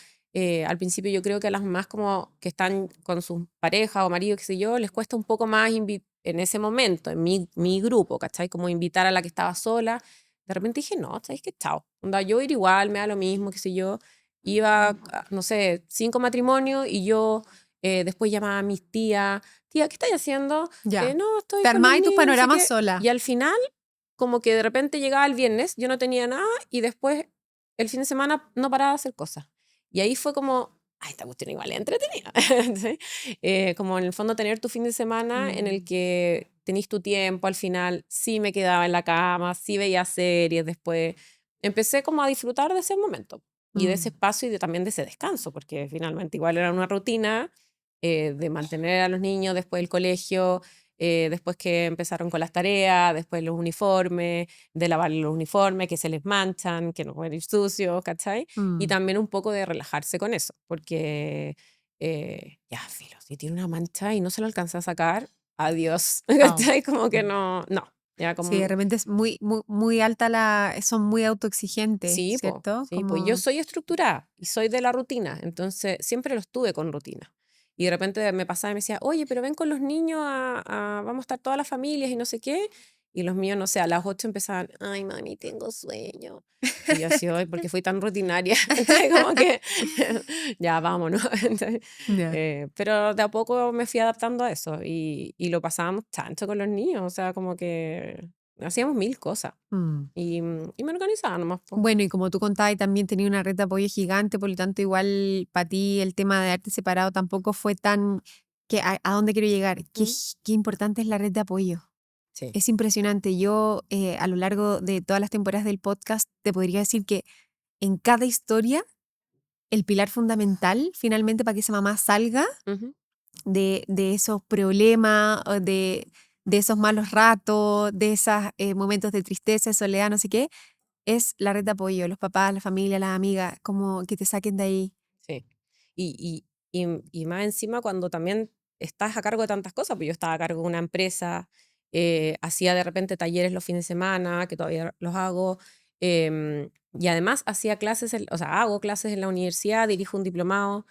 Al principio yo creo que a las mamás como que están con sus parejas o maridos, qué sé yo, les cuesta un poco más en ese momento, en mi grupo, ¿cachai? Como invitar a la que estaba sola. De repente dije, no, ¿sabes qué? Chao. Onda, yo ir igual, me da lo mismo, qué sé yo. Iba, no sé, 5 matrimonios y yo después llamaba a mis tías, tía, ¿qué estáis haciendo? ya. No, estoy Te con los armáis tus niños, no sé panoramas qué. sola. Y al final como que de repente llegaba el viernes, yo no tenía nada y después el fin de semana no paraba de hacer cosas. Y ahí fue como, ay, esta cuestión igual es entretenida. ¿Sí? Como en el fondo tener tu fin de semana en el Mm, que tenís tu tiempo al final, sí me quedaba en la cama, sí veía series después. Empecé como a disfrutar de ese momento y de ese mm, espacio y también de ese descanso, porque finalmente igual era una rutina de mantener a los niños después del colegio, después que empezaron con las tareas, después los uniformes, de lavar los uniformes, que se les manchan, que no pueden ir sucios, ¿cachai? Y mm. también un poco de relajarse con eso, porque ya, filo, si tiene una mancha y no se lo alcanza a sacar, adiós, Chao. ¿cachai? Como que Mm. no, no, ya Sí, de como... repente es muy, muy, muy alta son muy autoexigentes, ¿cierto? Sí, pues yo Como, soy estructurada y soy de la rutina, entonces siempre lo estuve con rutina. Y de repente me pasaba y me decía, oye, pero ven con los niños, vamos a estar todas las familias y no sé qué. Y los míos, no sé, a las 8 empezaban, ay, mami, tengo sueño. Y yo así, hoy, porque fui tan rutinaria. Entonces, como que, ya, vámonos. Entonces, ya. pero de a poco me fui adaptando a eso y lo pasábamos chancho con los niños, o sea, como que hacíamos mil cosas. Mm. Y me organizaba nomás, po. Bueno, y como tú contabas, también tenía una red de apoyo gigante, por lo tanto, igual para ti el tema de arte separado tampoco fue tan... ¿A dónde quiero llegar? Mm, Qué importante es la red de apoyo. sí. Es impresionante. Yo, a lo largo de todas las temporadas del podcast, te podría decir que en cada historia, el pilar fundamental, finalmente, para que esa mamá salga Ujú, de esos problemas, o de esos malos ratos, de esos momentos de tristeza, de soledad, no sé qué, es la red de apoyo, los papás, la familia, las amigas, como que te saquen de ahí. sí. Y más encima cuando también estás a cargo de tantas cosas, pues yo estaba a cargo de una empresa, hacía de repente talleres los fines de semana, que todavía los hago, y además hacía clases, o sea, hago clases en la universidad, dirijo un diplomado,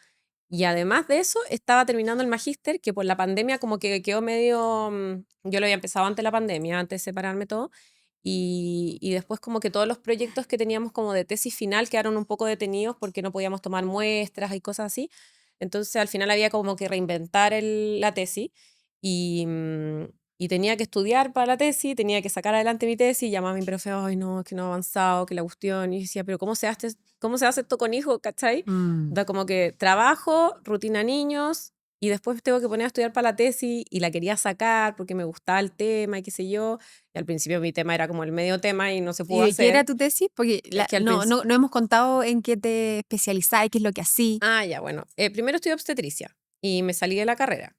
y además de eso estaba terminando el magíster, que por la pandemia como que quedó medio, yo lo había empezado antes de la pandemia, antes de separarme todo, y después como que todos los proyectos que teníamos como de tesis final quedaron un poco detenidos porque no podíamos tomar muestras y cosas así. Entonces al final había como que reinventar la tesis y, y tenía que estudiar para la tesis, tenía que sacar adelante mi tesis, llamaba a mi profe, ay no, es que no he avanzado, que la cuestión, y decía, pero cómo se hace esto con hijos, cachai? Da como que trabajo, rutina niños, y después tengo que poner a estudiar para la tesis y la quería sacar porque me gustaba el tema y qué sé yo. Y al principio mi tema era como el medio tema y no se pudo ¿Y de qué era hacer. tu tesis? Porque Es que al no, principio... no hemos contado en qué te especializáis, qué es lo que hacís. Ah, ya, bueno. Primero estudié obstetricia y me salí de la carrera.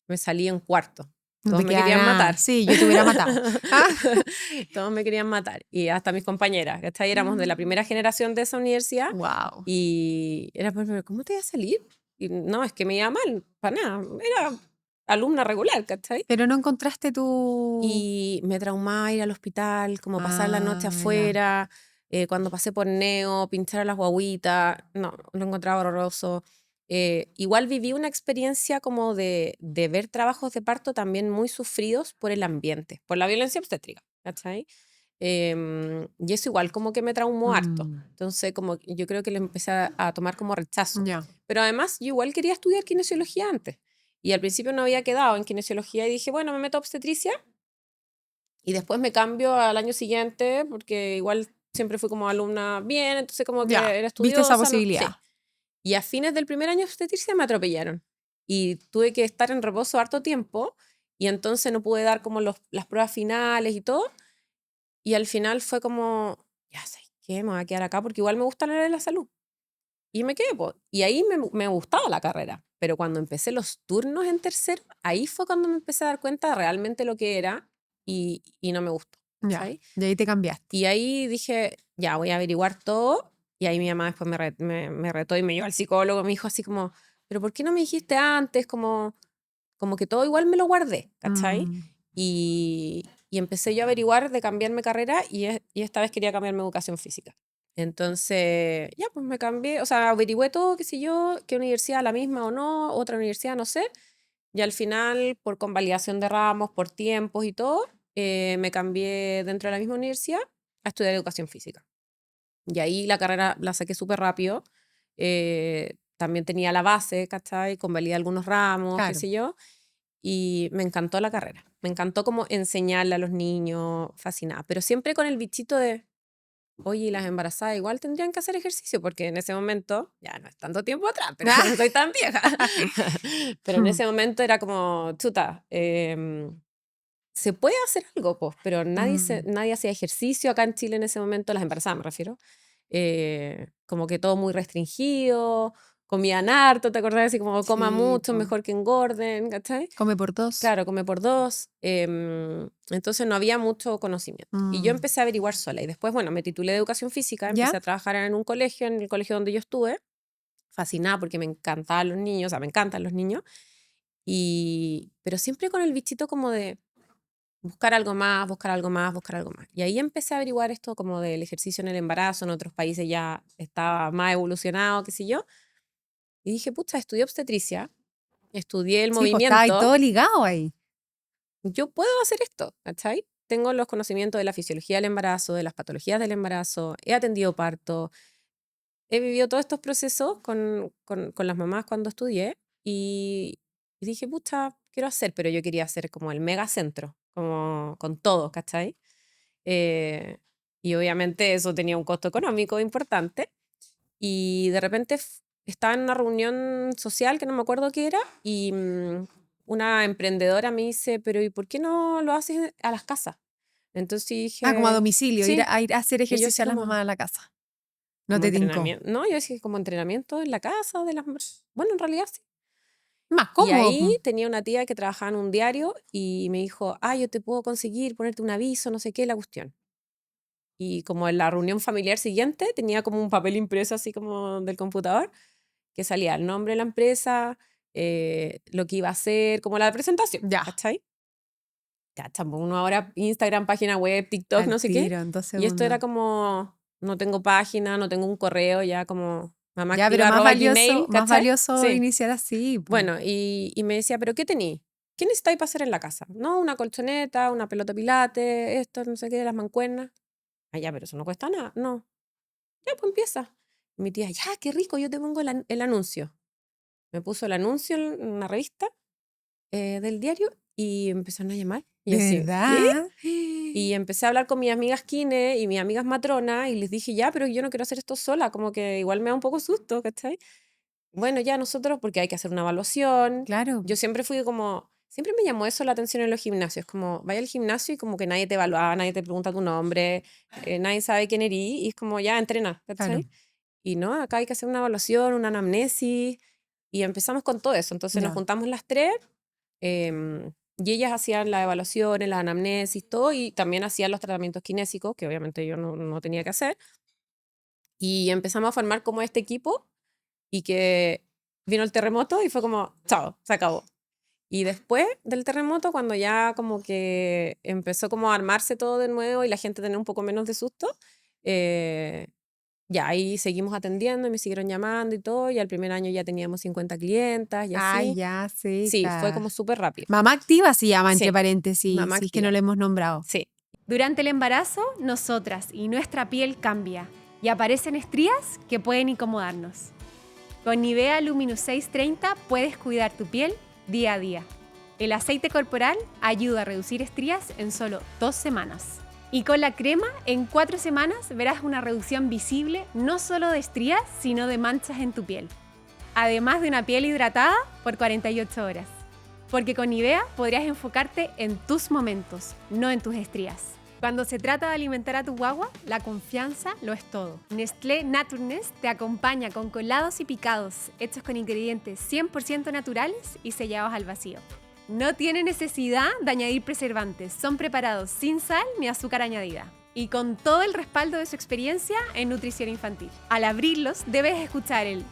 Me salí en cuarto. No Todos te me queda querían nada. matar. Sí, yo te hubiera matado. Ah. Todos me querían matar. Y hasta mis compañeras, ¿cachai? Éramos de la primera generación de esa universidad. Wow. Y era, pero ¿cómo te iba a salir? Y no, es que me iba mal, para nada. Era alumna regular, ¿cachai? Pero no encontraste tu... Y me traumaba ir al hospital, como pasar la noche Ya. afuera, cuando pasé por Neo, pinchar a las guaguitas, no, lo encontraba horroroso. Igual viví una experiencia como de ver trabajos de parto también muy sufridos por el ambiente, por la violencia obstétrica, ¿cachai? Y eso igual como que me traumó harto. Entonces como yo creo que le empecé a tomar como rechazo. Ya. Pero además yo igual quería estudiar kinesiología antes. Y al principio no había quedado en kinesiología y dije, bueno, me meto a obstetricia y después me cambio al año siguiente porque igual siempre fui como alumna bien, entonces como que Ya. era ¿Viste esa estudiosa, ¿no? Sí. posibilidad? Y a fines del primer año de obstetricia me atropellaron y tuve que estar en reposo harto tiempo y entonces no pude dar como las pruebas finales y todo. Y al final fue como, ya sé qué, me voy a quedar acá porque igual me gusta la área de la salud. Y me quedé, po. Y ahí me gustaba la carrera. Pero cuando empecé los turnos en tercero, ahí fue cuando me empecé a dar cuenta de realmente lo que era y no me gustó. Ya. ¿Sabes? De ahí te cambiaste. Y ahí dije, ya voy a averiguar todo. Y ahí mi mamá después me retó y me llevó al psicólogo. Me dijo así como, pero ¿por qué no me dijiste antes? Como que todo igual me lo guardé, ¿cachai? Mm. Y empecé yo a averiguar de cambiarme carrera y esta vez quería cambiarme educación física. Entonces, ya, pues me cambié, o sea, averigüé todo, qué sé yo, qué universidad, la misma o no, otra universidad, no sé. Y al final, por convalidación de ramos, por tiempos y todo, me cambié dentro de la misma universidad a estudiar educación física. Y ahí la carrera la saqué súper rápido. También tenía la base, ¿cachai? Convalidé algunos ramos, qué Claro. sé yo. Y me encantó la carrera. Me encantó como enseñarle a los niños, fascinada. Pero siempre con el bichito de, oye, y las embarazadas igual tendrían que hacer ejercicio, porque en ese momento, ya no es tanto tiempo atrás, pero no soy tan vieja. Pero en ese momento era como, chuta, se puede hacer algo, pues, pero Mm. nadie hacía ejercicio acá en Chile en ese momento, las embarazadas me refiero. Como que todo muy restringido, comían harto, ¿te acordás? Así como coma Sí, mucho, po. mejor que engorden, ¿cachai? Come por dos. Claro, come por dos. Entonces no había mucho conocimiento. Y yo Mm. empecé a averiguar sola. Y después, bueno, me titulé de educación física, ¿Ya? empecé a trabajar en un colegio, en el colegio donde yo estuve, fascinada porque me encantaban los niños, o sea, me encantan los niños. Pero siempre con el bichito como de buscar algo más, buscar algo más, buscar algo más. Y ahí empecé a averiguar esto como del ejercicio en el embarazo, en otros países ya estaba más evolucionado, qué sé yo. Y dije, pucha, estudié obstetricia, estudié el Sí, pues estaba ahí movimiento, todo ligado ahí. yo puedo hacer esto, ¿cachai? Tengo los conocimientos de la fisiología del embarazo, de las patologías del embarazo, he atendido parto, he vivido todos estos procesos con las mamás cuando estudié y dije, pucha, quiero hacer, pero yo quería hacer como el megacentro, como con todo, ¿cachai? Eh, y obviamente eso tenía un costo económico importante. Y de repente estaba en una reunión social que no me acuerdo qué era y una emprendedora me dice, pero ¿y por qué no lo haces a las casas? Entonces Ah, como a dije, domicilio, sí. a ir a hacer Y yo así ejercicio a las como, mamás a la casa. No como te tincó. entrenamiento. No, yo decía como entrenamiento en la casa de las... Bueno, en realidad sí. Más Y cómodo, po. ahí tenía una tía que trabajaba en un diario y me dijo, ah, yo te puedo conseguir, ponerte un aviso, no sé qué, la cuestión. Y como en la reunión familiar siguiente tenía como un papel impreso así como del computador que salía el nombre de la empresa, lo que iba a hacer, como la presentación, Ya. ¿cachai? ya, chamo, uno ahora Instagram, página web, TikTok, Al no sé qué. tiro, en 2 Y esto era segundos. como, no tengo página, no tengo un correo, ya como Ya, pero más mamaactiva@gmail, ¿cachai? valioso Sí. iniciar así, po. Bueno, y me decía, ¿pero qué tení? ¿Qué necesitáis para hacer en la casa? No, una colchoneta, una pelota pilates, esto, no sé qué, las mancuernas. Ah, ya, pero eso no cuesta nada. No. Ya, pues empieza. Y mi tía, ya, qué rico, yo te pongo el anuncio. Me puso el anuncio en una revista del diario y empezaron a llamar. Y yo ¿De así, ¿qué? verdad? Y empecé a hablar con mis amigas kine y mis amigas matrona y les dije, ya, pero yo no quiero hacer esto sola, como que igual me da un poco susto, ¿cachai? Bueno, ya nosotros, porque hay que hacer una evaluación. Claro, Yo siempre fui como, siempre me llamó eso la atención en los gimnasios, como vaya al gimnasio y como que nadie te evalúa, nadie te pregunta tu nombre, nadie sabe quién eres y es como ya entrena, claro. ¿cachai? Y no, acá hay que hacer una evaluación, una anamnesis y empezamos con todo eso. Entonces nos Ya. juntamos las tres y ellas hacían la evaluación, la anamnesis, todo y también hacían los tratamientos kinésicos, que obviamente yo no tenía que hacer. Y empezamos a formar como este equipo y que vino el terremoto y fue como, chao, se acabó. Y después del terremoto, cuando ya como que empezó como a armarse todo de nuevo y la gente tenía un poco menos de susto, eh, ya ahí seguimos atendiendo y me siguieron llamando y todo, y al primer año ya teníamos 50 clientas y Ay, así. ya, sí, Sí, fue claro. como súper rápido. Mamá activa se llama, entre Sí, paréntesis, mamá si es que no activa. lo hemos nombrado. Sí. Durante el embarazo, nosotras y nuestra piel cambia y aparecen estrías que pueden incomodarnos. Con Nivea Luminous 630 puedes cuidar tu piel día a día. El aceite corporal ayuda a reducir estrías en solo 2 semanas. Y con la crema, en 4 semanas verás una reducción visible no solo de estrías, sino de manchas en tu piel. Además de una piel hidratada por 48 horas. Porque con Nivea podrías enfocarte en tus momentos, no en tus estrías. Cuando se trata de alimentar a tu guagua, la confianza lo es todo. Nestlé Naturness te acompaña con colados y picados hechos con ingredientes 100% naturales y sellados al vacío. No tiene necesidad de añadir preservantes, son preparados sin sal ni azúcar añadida. Y con todo el respaldo de su experiencia en nutrición infantil. Al abrirlos debes escuchar el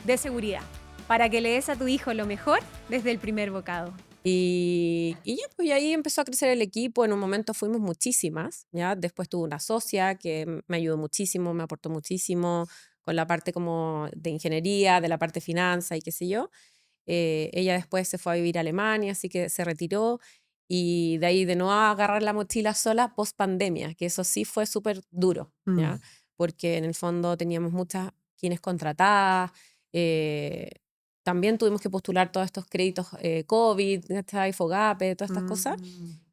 de seguridad, para que le des a tu hijo lo mejor desde el primer bocado. Y ya, pues y ahí empezó a crecer el equipo. En un momento fuimos muchísimas, ¿ya? Después tuve una socia que me ayudó muchísimo, me aportó muchísimo con la parte como de ingeniería, de la parte de finanzas y qué sé yo. Ella después se fue a vivir a Alemania, así que se retiró. Y de ahí de nuevo a agarrar la mochila sola post pandemia, que eso sí fue súper duro, ¿ya? Porque en el fondo teníamos muchas quienes contratadas, también tuvimos que postular todos estos créditos COVID, ¿cachai? FOGAPE, todas estas cosas.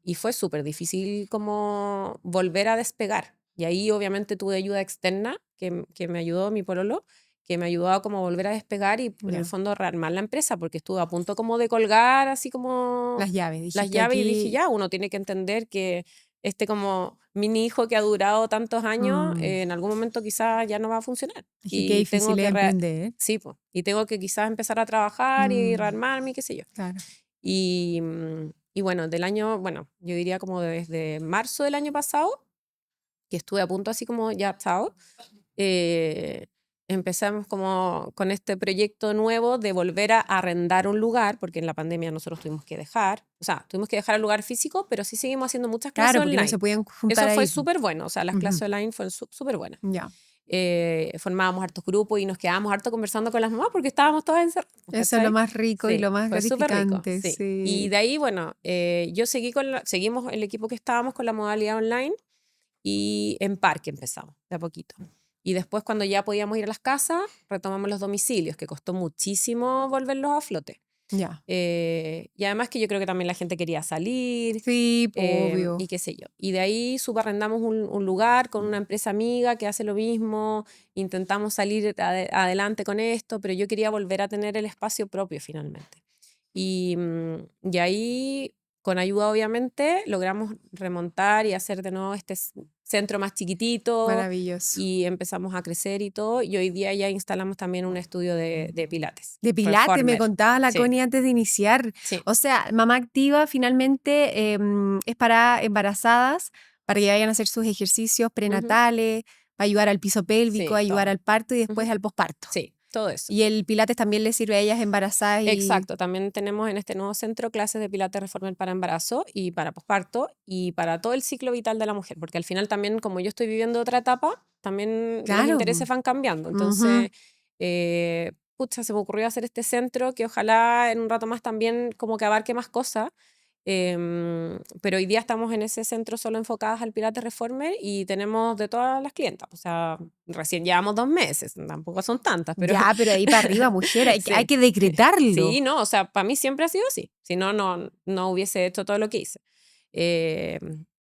Y fue súper difícil como volver a despegar. Y ahí obviamente tuve ayuda externa que me ayudó, mi pololo, que me ayudó a como volver a despegar y en Ya. el fondo rearmar la empresa, porque estuve a punto como de colgar así como Las llaves, las dijiste llaves y dije, aquí. ya, uno tiene que entender que este como mini hijo que ha durado tantos años, en algún momento quizás ya no va a funcionar. Dije qué Y tengo difícil es que emprender. sí, pues. Y tengo que quizás empezar a trabajar y rearmarme y qué sé yo. Claro. Y bueno, yo diría como desde marzo del año pasado, que estuve a punto así como ya, chao, empezamos como con este proyecto nuevo de volver a arrendar un lugar, porque en la pandemia nosotros tuvimos que dejar el lugar físico, pero sí seguimos haciendo muchas clases Claro, porque no online. se podían juntar Eso fue ahí. súper bueno, o sea, las clases online fueron súper buenas. Ya. Formábamos hartos grupos y nos quedábamos harto conversando con las mamás porque estábamos todas encerradas. Eso es lo más rico y Sí, lo más fue súper rico, gratificante, sí. Y sí. de ahí, bueno, yo seguimos el equipo que estábamos con la modalidad online y en parque empezamos, de a poquito. Y después cuando ya podíamos ir a las casas, retomamos los domicilios, que costó muchísimo volverlos a flote. Ya. Y además que yo creo que también la gente quería salir Sí, obvio. y qué sé yo. Y de ahí subarrendamos un lugar con una empresa amiga que hace lo mismo, intentamos salir adelante con esto, pero yo quería volver a tener el espacio propio finalmente. Y ahí, con ayuda obviamente, logramos remontar y hacer de nuevo este centro más chiquitito Maravilloso. y empezamos a crecer y todo. Y hoy día ya instalamos también un estudio de pilates. De pilates, me Reformer. contaba la Sí. Connie antes de iniciar. Sí. O sea, Mamá Activa finalmente es para embarazadas, para que vayan a hacer sus ejercicios prenatales, para ayudar al piso pélvico, Sí, ayudar todo. al parto y después al posparto. Sí, todo eso. Y el Pilates también le sirve a ellas embarazadas. Exacto, también tenemos en este nuevo centro clases de Pilates Reformer para embarazo y para posparto y para todo el ciclo vital de la mujer, porque al final también como yo estoy viviendo otra etapa, también los Claro. intereses van cambiando. Entonces, pucha, se me ocurrió hacer este centro que ojalá en un rato más también como que abarque más cosas. Pero hoy día estamos en ese centro solo enfocadas al Pilates Reformer y tenemos de todas las clientas. O sea, recién llevamos 2 meses, tampoco son tantas, pero Ya, pero ahí para arriba, mujer, hay sí, que decretarlo. sí, no, o sea, para mí siempre ha sido así. Si no, no hubiese hecho todo lo que hice.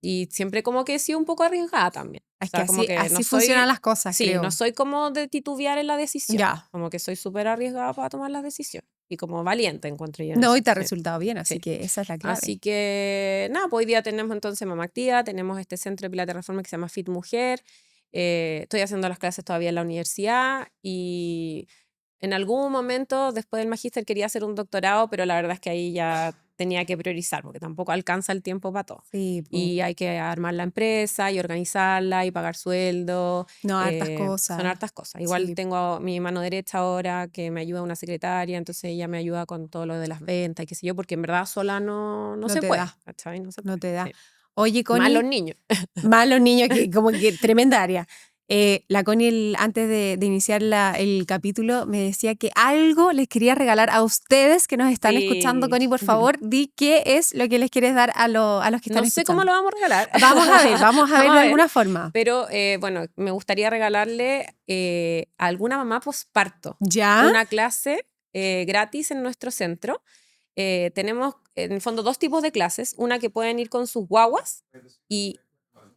Y siempre como que he sido un poco arriesgada también. O Es que sea, como que no así funcionan soy, las cosas, sí, creo. no soy como de titubear en la decisión. Ya. Como que soy súper arriesgada para tomar las decisiones. Y como valiente encuentro yo en No, eso. y te ha Sí. resultado bien, así Sí. que esa es la clave. Así que, nada, pues hoy día tenemos entonces Mamá Activa, tenemos este centro de Pilates Reforma que se llama Fit Mujer. Estoy haciendo las clases todavía en la universidad y en algún momento después del magíster quería hacer un doctorado, pero la verdad es que ahí ya tenía que priorizar porque tampoco alcanza el tiempo para todo. Sí, po. Y hay que armar la empresa y organizarla y pagar sueldo. No, hartas cosas. Son hartas cosas. Igual Sí. tengo a mi mano derecha ahora que me ayuda una secretaria, entonces ella me ayuda con todo lo de las ventas y qué sé yo, porque en verdad sola no No se te puede. da. ¿Cachai? No se No puede. te da. Sí. Oye, Más los Connie, niños. más los niños que como que tremenda área. La Connie, antes de iniciar el capítulo, me decía que algo les quería regalar a ustedes que nos están escuchando. Sí. Connie, por favor, di qué es lo que les quieres dar a los que están No sé cómo escuchando. lo vamos a regalar. Vamos a ver Vamos de a ver. alguna forma. Pero bueno, me gustaría regalarle a alguna mamá posparto ¿Ya? una clase gratis en nuestro centro. Tenemos en el fondo 2 tipos de clases. Una que pueden ir con sus guaguas y,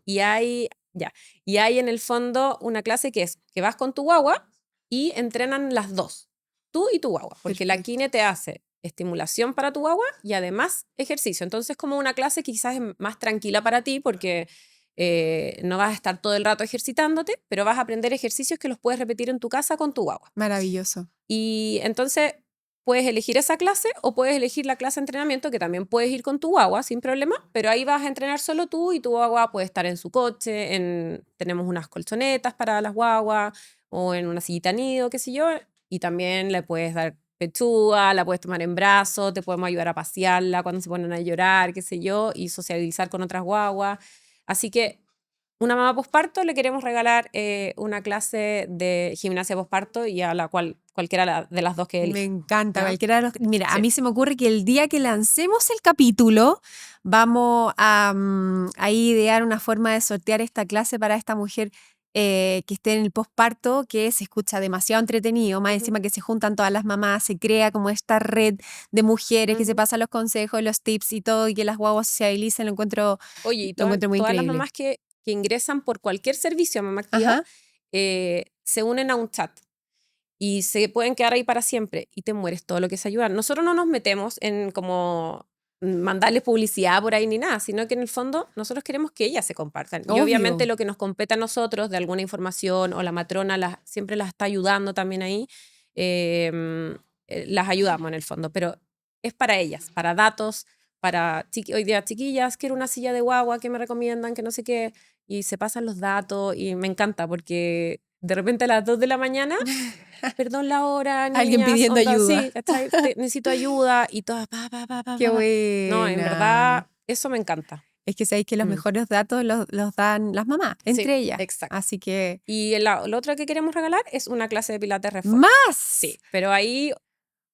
y hay, ya, y hay en el fondo una clase que es que vas con tu guagua y entrenan las dos, tú y tu guagua, porque la Perfecto. kine te hace estimulación para tu guagua y además ejercicio. Entonces como una clase que quizás es más tranquila para ti porque no vas a estar todo el rato ejercitándote, pero vas a aprender ejercicios que los puedes repetir en tu casa con tu guagua. Maravilloso. Y entonces puedes elegir esa clase o puedes elegir la clase de entrenamiento que también puedes ir con tu guagua sin problema, pero ahí vas a entrenar solo tú y tu guagua puede estar en su coche, tenemos unas colchonetas para las guaguas o en una sillita nido, qué sé yo, y también le puedes dar pechuga, la puedes tomar en brazos, te podemos ayudar a pasearla cuando se ponen a llorar, qué sé yo, y socializar con otras guaguas. Así que una mamá posparto le queremos regalar una clase de gimnasia posparto y a la cual cualquiera de las dos que Me elija. encanta, ¿Ya? cualquiera de los. Mira, a Sí. mí se me ocurre que el día que lancemos el capítulo, vamos a idear una forma de sortear esta clase para esta mujer que esté en el posparto, que se escucha demasiado entretenido, más encima que se juntan todas las mamás, se crea como esta red de mujeres que se pasan los consejos, los tips y todo, y que las guaguas sociabilicen, Oye, y lo encuentro muy todas las increíble. mamás que ingresan por cualquier servicio a Mamá Activa Ajá. se unen a un chat y se pueden quedar ahí para siempre y te mueres todo lo que es ayudar. Nosotros no nos metemos en como mandarles publicidad por ahí ni nada, sino que en el fondo nosotros queremos que ellas se compartan. Y Obvio. obviamente lo que nos compete a nosotros de alguna información o la matrona siempre las está ayudando también ahí, las ayudamos en el fondo, pero es para ellas, para datos, para hoy día chiquillas, quiero una silla de guagua, ¿qué me recomiendan? Que no sé qué, y se pasan los datos y me encanta porque de repente a las 2 de la mañana, perdón la hora, Alguien niñas, pidiendo onda, ayuda. sí, ¿cachai? Necesito ayuda y todas, Qué pa. No, en buena. verdad, eso me encanta. Es que sabéis que los Mm. mejores datos los dan las mamás, Sí, entre ellas. exacto. Así que. Y lo otro que queremos regalar es una clase de Pilates Reforma. ¡Más! Sí, pero ahí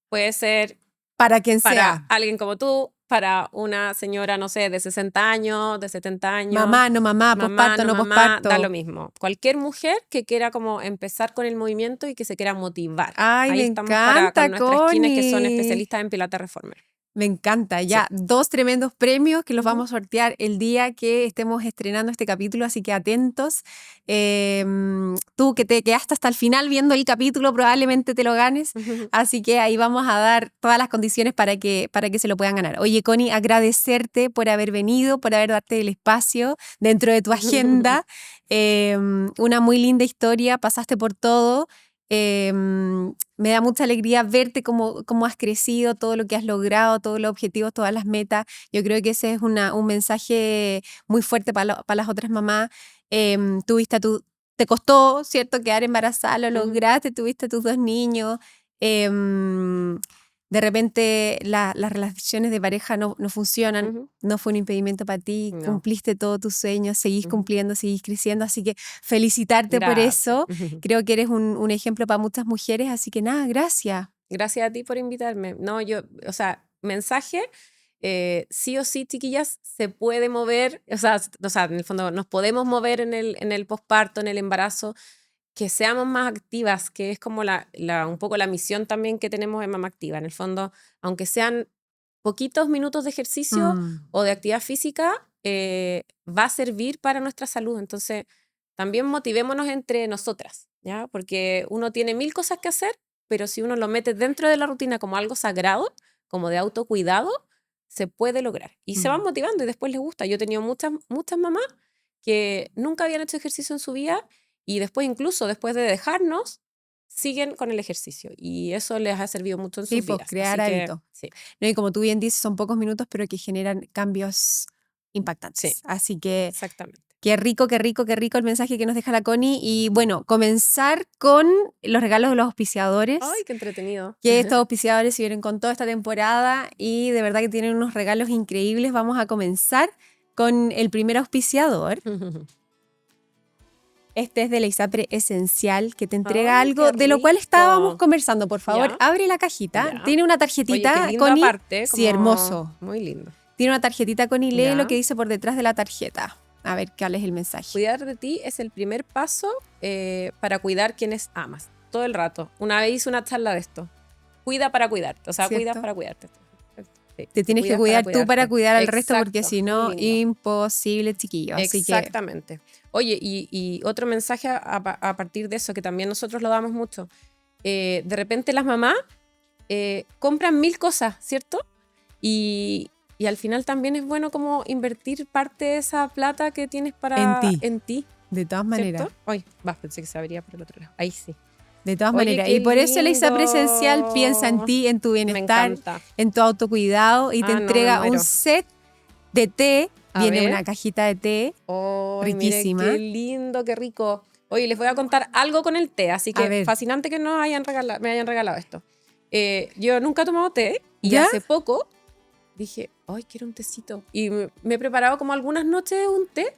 puede ser Para quien para sea. alguien como tú, para una señora, no sé, de 60 años, de 70 años. Mamá, no mamá, Mamá, posparto, no no mamá, da lo posparto. mismo. Cualquier mujer que quiera como empezar con el movimiento y que se quiera motivar. Ay, Ahí me estamos con encanta, nuestras kines que son Connie. especialistas en Pilates Reformer. Me encanta. Sí. Ya, 2 tremendos premios que los Ujú. vamos a sortear el día que estemos estrenando este capítulo, así que atentos. Tú que te quedaste hasta el final viendo el capítulo, probablemente te lo ganes. Así que ahí vamos a dar todas las condiciones para que se lo puedan ganar. Oye, Connie, agradecerte por haber venido, por haber darte el espacio dentro de tu agenda. Una muy linda historia, pasaste por todo. Me da mucha alegría verte cómo has crecido, todo lo que has logrado, todos los objetivos, todas las metas. Yo creo que ese es un mensaje muy fuerte para las otras mamás. Tuviste te costó, ¿cierto?, quedar embarazada, lo Ujú. lograste, tuviste a tus 2 niños. De repente las relaciones de pareja no funcionan, Ujú. no fue un impedimento para ti, No. cumpliste todos tus sueños, seguís Ujú. cumpliendo, seguís creciendo, así que felicitarte por Gracias. eso. Creo que eres un ejemplo para muchas mujeres, así que nada, gracias. Gracias a ti por invitarme. No, o sea, mensaje, sí o sí, chiquillas, se puede mover, o sea, en el fondo nos podemos mover en el posparto, en el embarazo, que seamos más activas, que es como un poco la misión también que tenemos en Mamá Activa. En el fondo, aunque sean poquitos minutos de ejercicio o de actividad física, va a servir para nuestra salud. Entonces, también motivémonos entre nosotras, ¿ya? Porque uno tiene 1000 cosas que hacer, pero si uno lo mete dentro de la rutina como algo sagrado, como de autocuidado, se puede lograr. Y se van motivando y después les gusta. Yo he tenido muchas mamás que nunca habían hecho ejercicio en su vida y después, incluso después de dejarnos, siguen con el ejercicio. Y eso les ha servido mucho en Sí, sus pues vidas. crear Así que, hábitos. sí. No, y como tú bien dices, son pocos minutos, pero que generan cambios impactantes. Sí, Así que exactamente. qué rico, qué rico, qué rico el mensaje que nos deja la Connie. Y bueno, comenzar con los regalos de los auspiciadores. Ay, qué entretenido. Que estos auspiciadores se vienen con toda esta temporada y de verdad que tienen unos regalos increíbles. Vamos a comenzar con el primer auspiciador. Este es de la ISAPRE Esencial, que te entrega Ay, algo qué de lo cual estábamos rico. conversando. Por favor, Ya. abre la cajita. Ya. Tiene una Oye, tarjetita, qué lindo Connie. aparte. Sí, hermoso. Muy lindo. Tiene una tarjetita, Connie. Lee Ya. lo que dice por detrás de la tarjeta. A ver, ¿cuál es el mensaje? Cuidar de ti es el primer paso para cuidar quienes amas. Todo el rato. Una vez hice una charla de esto. Cuida para cuidarte. O sea, ¿Cierto? cuidas para cuidarte. Sí, Te tienes que cuidar tú para cuidar al resto, porque Exacto, si no, muy lindo. imposible, chiquillo. Así que Exactamente. Oye, y otro mensaje a partir de eso, que también nosotros lo damos mucho. De repente las mamás compran 1000 cosas, ¿cierto? Y al final también es bueno como invertir parte de esa plata que tienes en ti. De todas maneras. ¿Cierto? Ay, pensé que se abría por el otro lado. Ahí sí. De todas Oye, maneras. qué Y por eso la ISAPRE Esencial lindo. piensa en ti, en tu Me bienestar, encanta. en tu autocuidado y te No, me entrega un muero. set de té. A Viene ver. una cajita de té. Ay, Riquísima. Mire, qué lindo, qué rico. Oye, les voy a contar algo con el té, así A que ver. fascinante que me hayan regalado esto. Yo nunca he tomado té y ¿Ya? hace poco dije, ay, quiero un tecito. Y me he preparado como algunas noches un té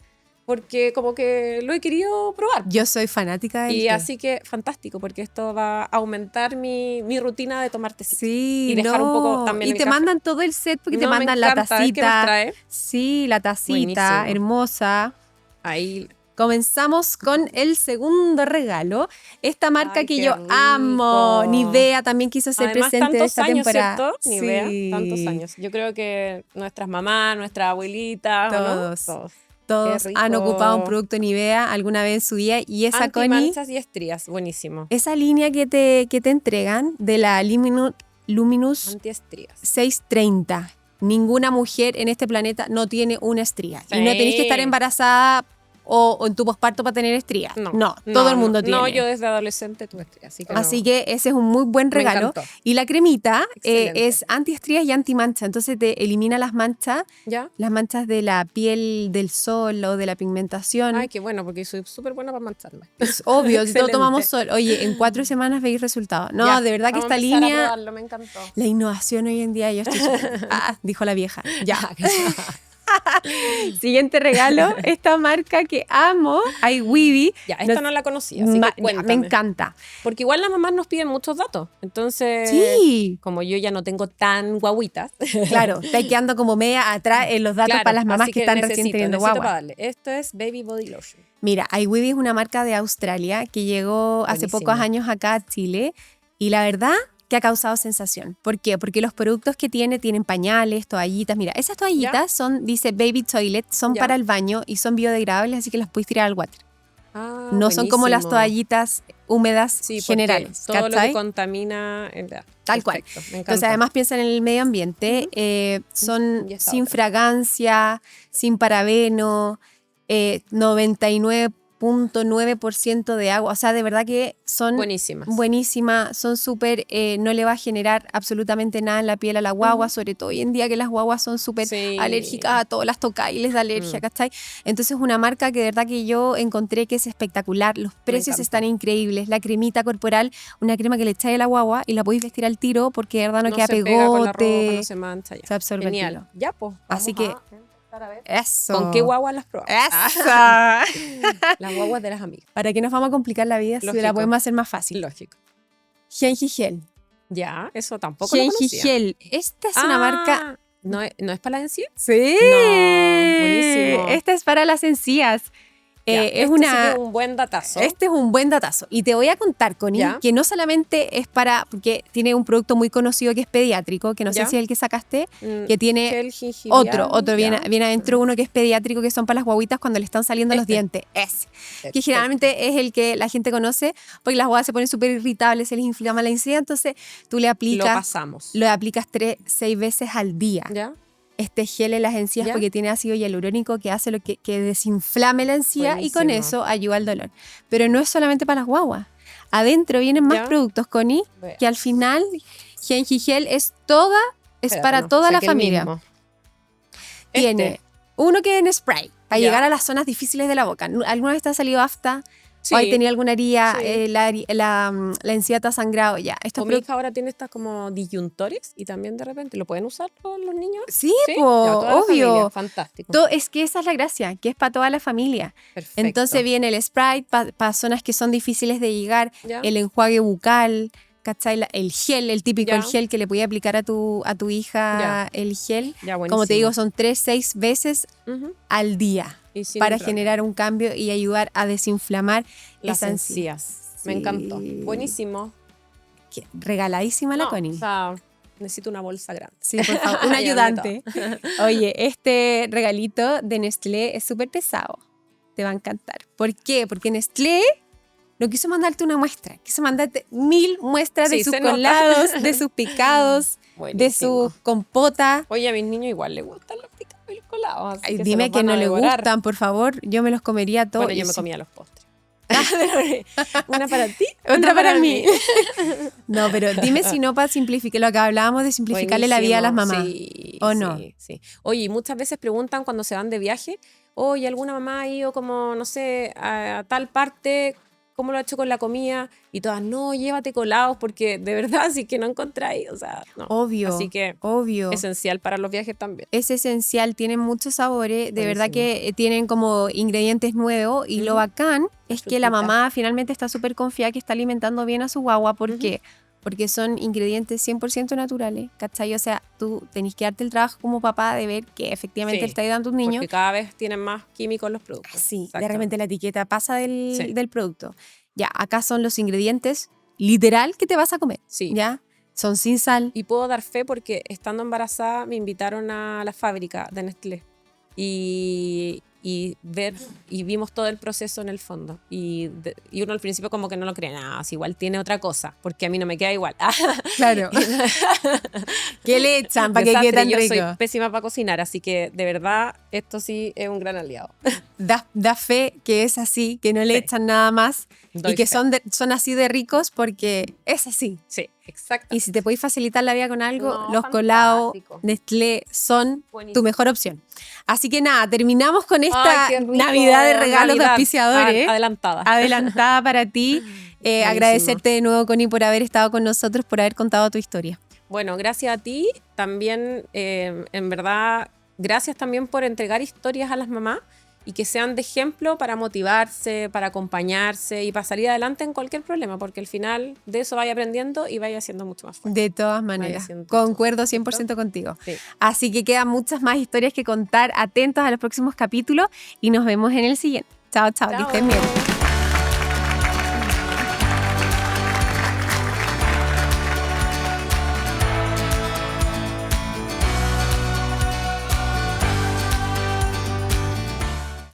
porque como que lo he querido probar. Yo soy fanática del Y té. así que fantástico, porque esto va a aumentar mi rutina de tomar tecito. Sí, Y dejar un poco también y el te café. mandan todo el set porque te No, me mandan la encanta. A ver qué nos tacita. trae. Sí, la tacita, Buenísimo. hermosa. Ahí. Comenzamos con el segundo regalo. Esta marca Ay, que qué yo amo. rico. Nivea también quiso ser Además, presente de tantos esta años, temporada. ¿cierto? Nivea, tantos años. Yo creo que nuestras mamás, nuestras abuelitas, ¿o no? Todos Qué han ocupado un rico. producto Nivea alguna vez en su vida. Y esa, Connie, Antimanchas y estrías, buenísimo. esa línea que te entregan de la Luminous Antiestrías. 630. Ninguna mujer en este planeta no tiene una estría. Sí. Y no tenés que estar embarazada o en tu posparto para tener estrías. No, todo el mundo tiene. No, yo desde adolescente tuve estrías, así que ese es un muy buen Me regalo. encantó. Y la cremita Excelente. es antiestrías y antimancha. Entonces te elimina las manchas de la piel del sol o de la pigmentación. Ay, qué bueno, porque soy súper buena para mancharme. Es obvio, si todos Excelente. tomamos sol. Oye, en 4 semanas veis resultados. No, Ya, de verdad que vamos esta a empezar a línea, probarlo, me encantó. la innovación hoy en día, yo estoy dijo la vieja. Ya. Siguiente regalo, esta marca que amo, iWeavy. Ya, esta no la conocía, así que Me cuéntame. encanta. Porque igual las mamás nos piden muchos datos. Entonces, Sí. como yo ya no tengo tan guaguitas. Claro, está quedando como media atrás en los datos Claro, para las mamás así que están necesito recién teniendo para guagua. darle. Esto es Baby Body Lotion. Mira, iWeavy es una marca de Australia que llegó hace Buenísimo. pocos años acá a Chile y la verdad que ha causado sensación. ¿Por qué? Porque los productos que tienen pañales, toallitas. Mira, esas toallitas dice Baby Toilet, son Ya. para el baño y son biodegradables, así que las puedes tirar al water. Ah, No son como las buenísimo. toallitas húmedas Sí, porque generales. todo lo ¿cachai? que contamina. Tal cual. Perfecto, me encanta. Entonces, además piensan en el medio ambiente, son Y esta sin otra. fragancia, sin parabeno, 99 0.9% de agua. O sea, de verdad que son buenísimas, son súper, no le va a generar absolutamente nada en la piel a la guagua, sobre todo hoy en día que las guaguas son súper alérgicas a todas las tocas y les da alergia, ¿cachai? Entonces, una marca que de verdad que yo encontré que es espectacular. Los precios están increíbles. La cremita corporal, una crema que le echáis a la guagua y la podéis vestir al tiro porque de verdad no queda se pegote. Pega con la ropa, no se mancha. Ya. Se absorbe. Genial. Ya, pues. Así que eso. ¿Con qué guagua las probamos? Eso. Las guaguas de las amigas. ¿Para qué nos vamos a complicar la vida si la podemos hacer más fácil? Lógico. Genji Gel. Ya, eso tampoco lo Genji conocía. Gel. Esta es una marca... ¿No es para las encías? Sí. No, buenísimo. Esta es para las encías. Es sí que es un buen datazo. Este es un buen datazo. Y te voy a contar, Connie, que no solamente es para... Porque tiene un producto muy conocido que es pediátrico, que no sé si es el que sacaste, que tiene otro viene adentro uno que es pediátrico, que son para las guaguitas cuando le están saliendo los dientes. Que generalmente es el que la gente conoce, porque las guaguas se ponen súper irritables, se les inflama la encía, entonces tú le aplicas... Lo aplicas 6 veces al día. ¿Ya? Este gel en las encías porque tiene ácido hialurónico que hace que desinflame la encía y con eso ayuda al dolor. Pero no es solamente para las guaguas. Adentro vienen más productos, Connie, que al final Genji Gel es para toda la familia. Tiene uno que es en spray, para llegar a las zonas difíciles de la boca. ¿Alguna vez te ha salido afta? ¿O hay tenido alguna herida? La encía te ha sangrado. Mi hija ahora tiene estas como disyuntores y también de repente lo pueden usar los niños. Sí, obvio. Fantástico. Es que esa es la gracia, que es para toda la familia. Perfecto. Entonces viene el Sprite para zonas que son difíciles de llegar, el enjuague bucal, ¿cachai? El gel, el típico el gel que le podía aplicar a tu hija, el gel. Como te digo, son 6 veces al día. Para generar un cambio y ayudar a desinflamar las encías. Me encantó. Buenísimo. Regaladísima la Connie. O sea, necesito una bolsa grande. Sí, por favor, un ayudante. Oye, este regalito de Nestlé es súper pesado. Te va a encantar. ¿Por qué? Porque Nestlé no quiso mandarte una muestra. Quiso mandarte 1000 muestras de sus colados, de sus picados, de su compota. Oye, a mis niños igual les gustan los picados y los colados. Ay, dime que no le gustan, por favor. Yo me los comería todos. Bueno, yo me comía los postres. Una para ti, otra para mí. No, pero dime si no para simplificar lo que hablábamos de simplificarle la vida a las mamás. Sí, ¿O no? Sí. Oye, muchas veces preguntan cuando se van de viaje, oye, ¿alguna mamá ha ido como, no sé, a tal parte? ¿Cómo lo ha hecho con la comida? Y todas, no, llévate colados porque de verdad sí que no encontráis, o sea, no. Obvio. Así que esencial para los viajes también. Es esencial, tienen muchos sabores, de verdad que tienen como ingredientes nuevos y lo bacán es que la mamá finalmente está súper confiada que está alimentando bien a su guagua. ¿Por qué? Porque son ingredientes 100% naturales, ¿cachai? O sea, tú tenés que darte el trabajo como papá de ver que efectivamente le está ayudando a tus niños. Porque cada vez tienen más químicos los productos. Sí, de repente la etiqueta pasa del producto. Ya, acá son los ingredientes literal que te vas a comer. Sí. ¿Ya? Son sin sal. Y puedo dar fe porque estando embarazada me invitaron a la fábrica de Nestlé. Y vimos todo el proceso en el fondo. Y uno al principio como que no lo cree, nada, igual tiene otra cosa, porque a mí no me queda igual. Claro. ¿Qué le echan para que quede tan rico? Yo soy pésima para cocinar, así que de verdad esto sí es un gran aliado. Da fe que es así, que no le echan nada más. Y que son así de ricos porque es así. Sí, exacto. Y si te podéis facilitar la vida con algo, los colados Nestlé son tu mejor opción. Así que nada, terminamos con esta Navidad de regalos de auspiciadores. Adelantada para ti. Agradecerte de nuevo, Connie, por haber estado con nosotros, por haber contado tu historia. Bueno, gracias a ti. También, en verdad, gracias también por entregar historias a las mamás y que sean de ejemplo para motivarse, para acompañarse y para salir adelante en cualquier problema, porque al final de eso vaya aprendiendo y vaya siendo mucho más fuerte. De todas maneras, concuerdo 100% contigo. Sí. Así que quedan muchas más historias que contar. Atentos a los próximos capítulos y nos vemos en el siguiente. Chao, chao, que estén bien.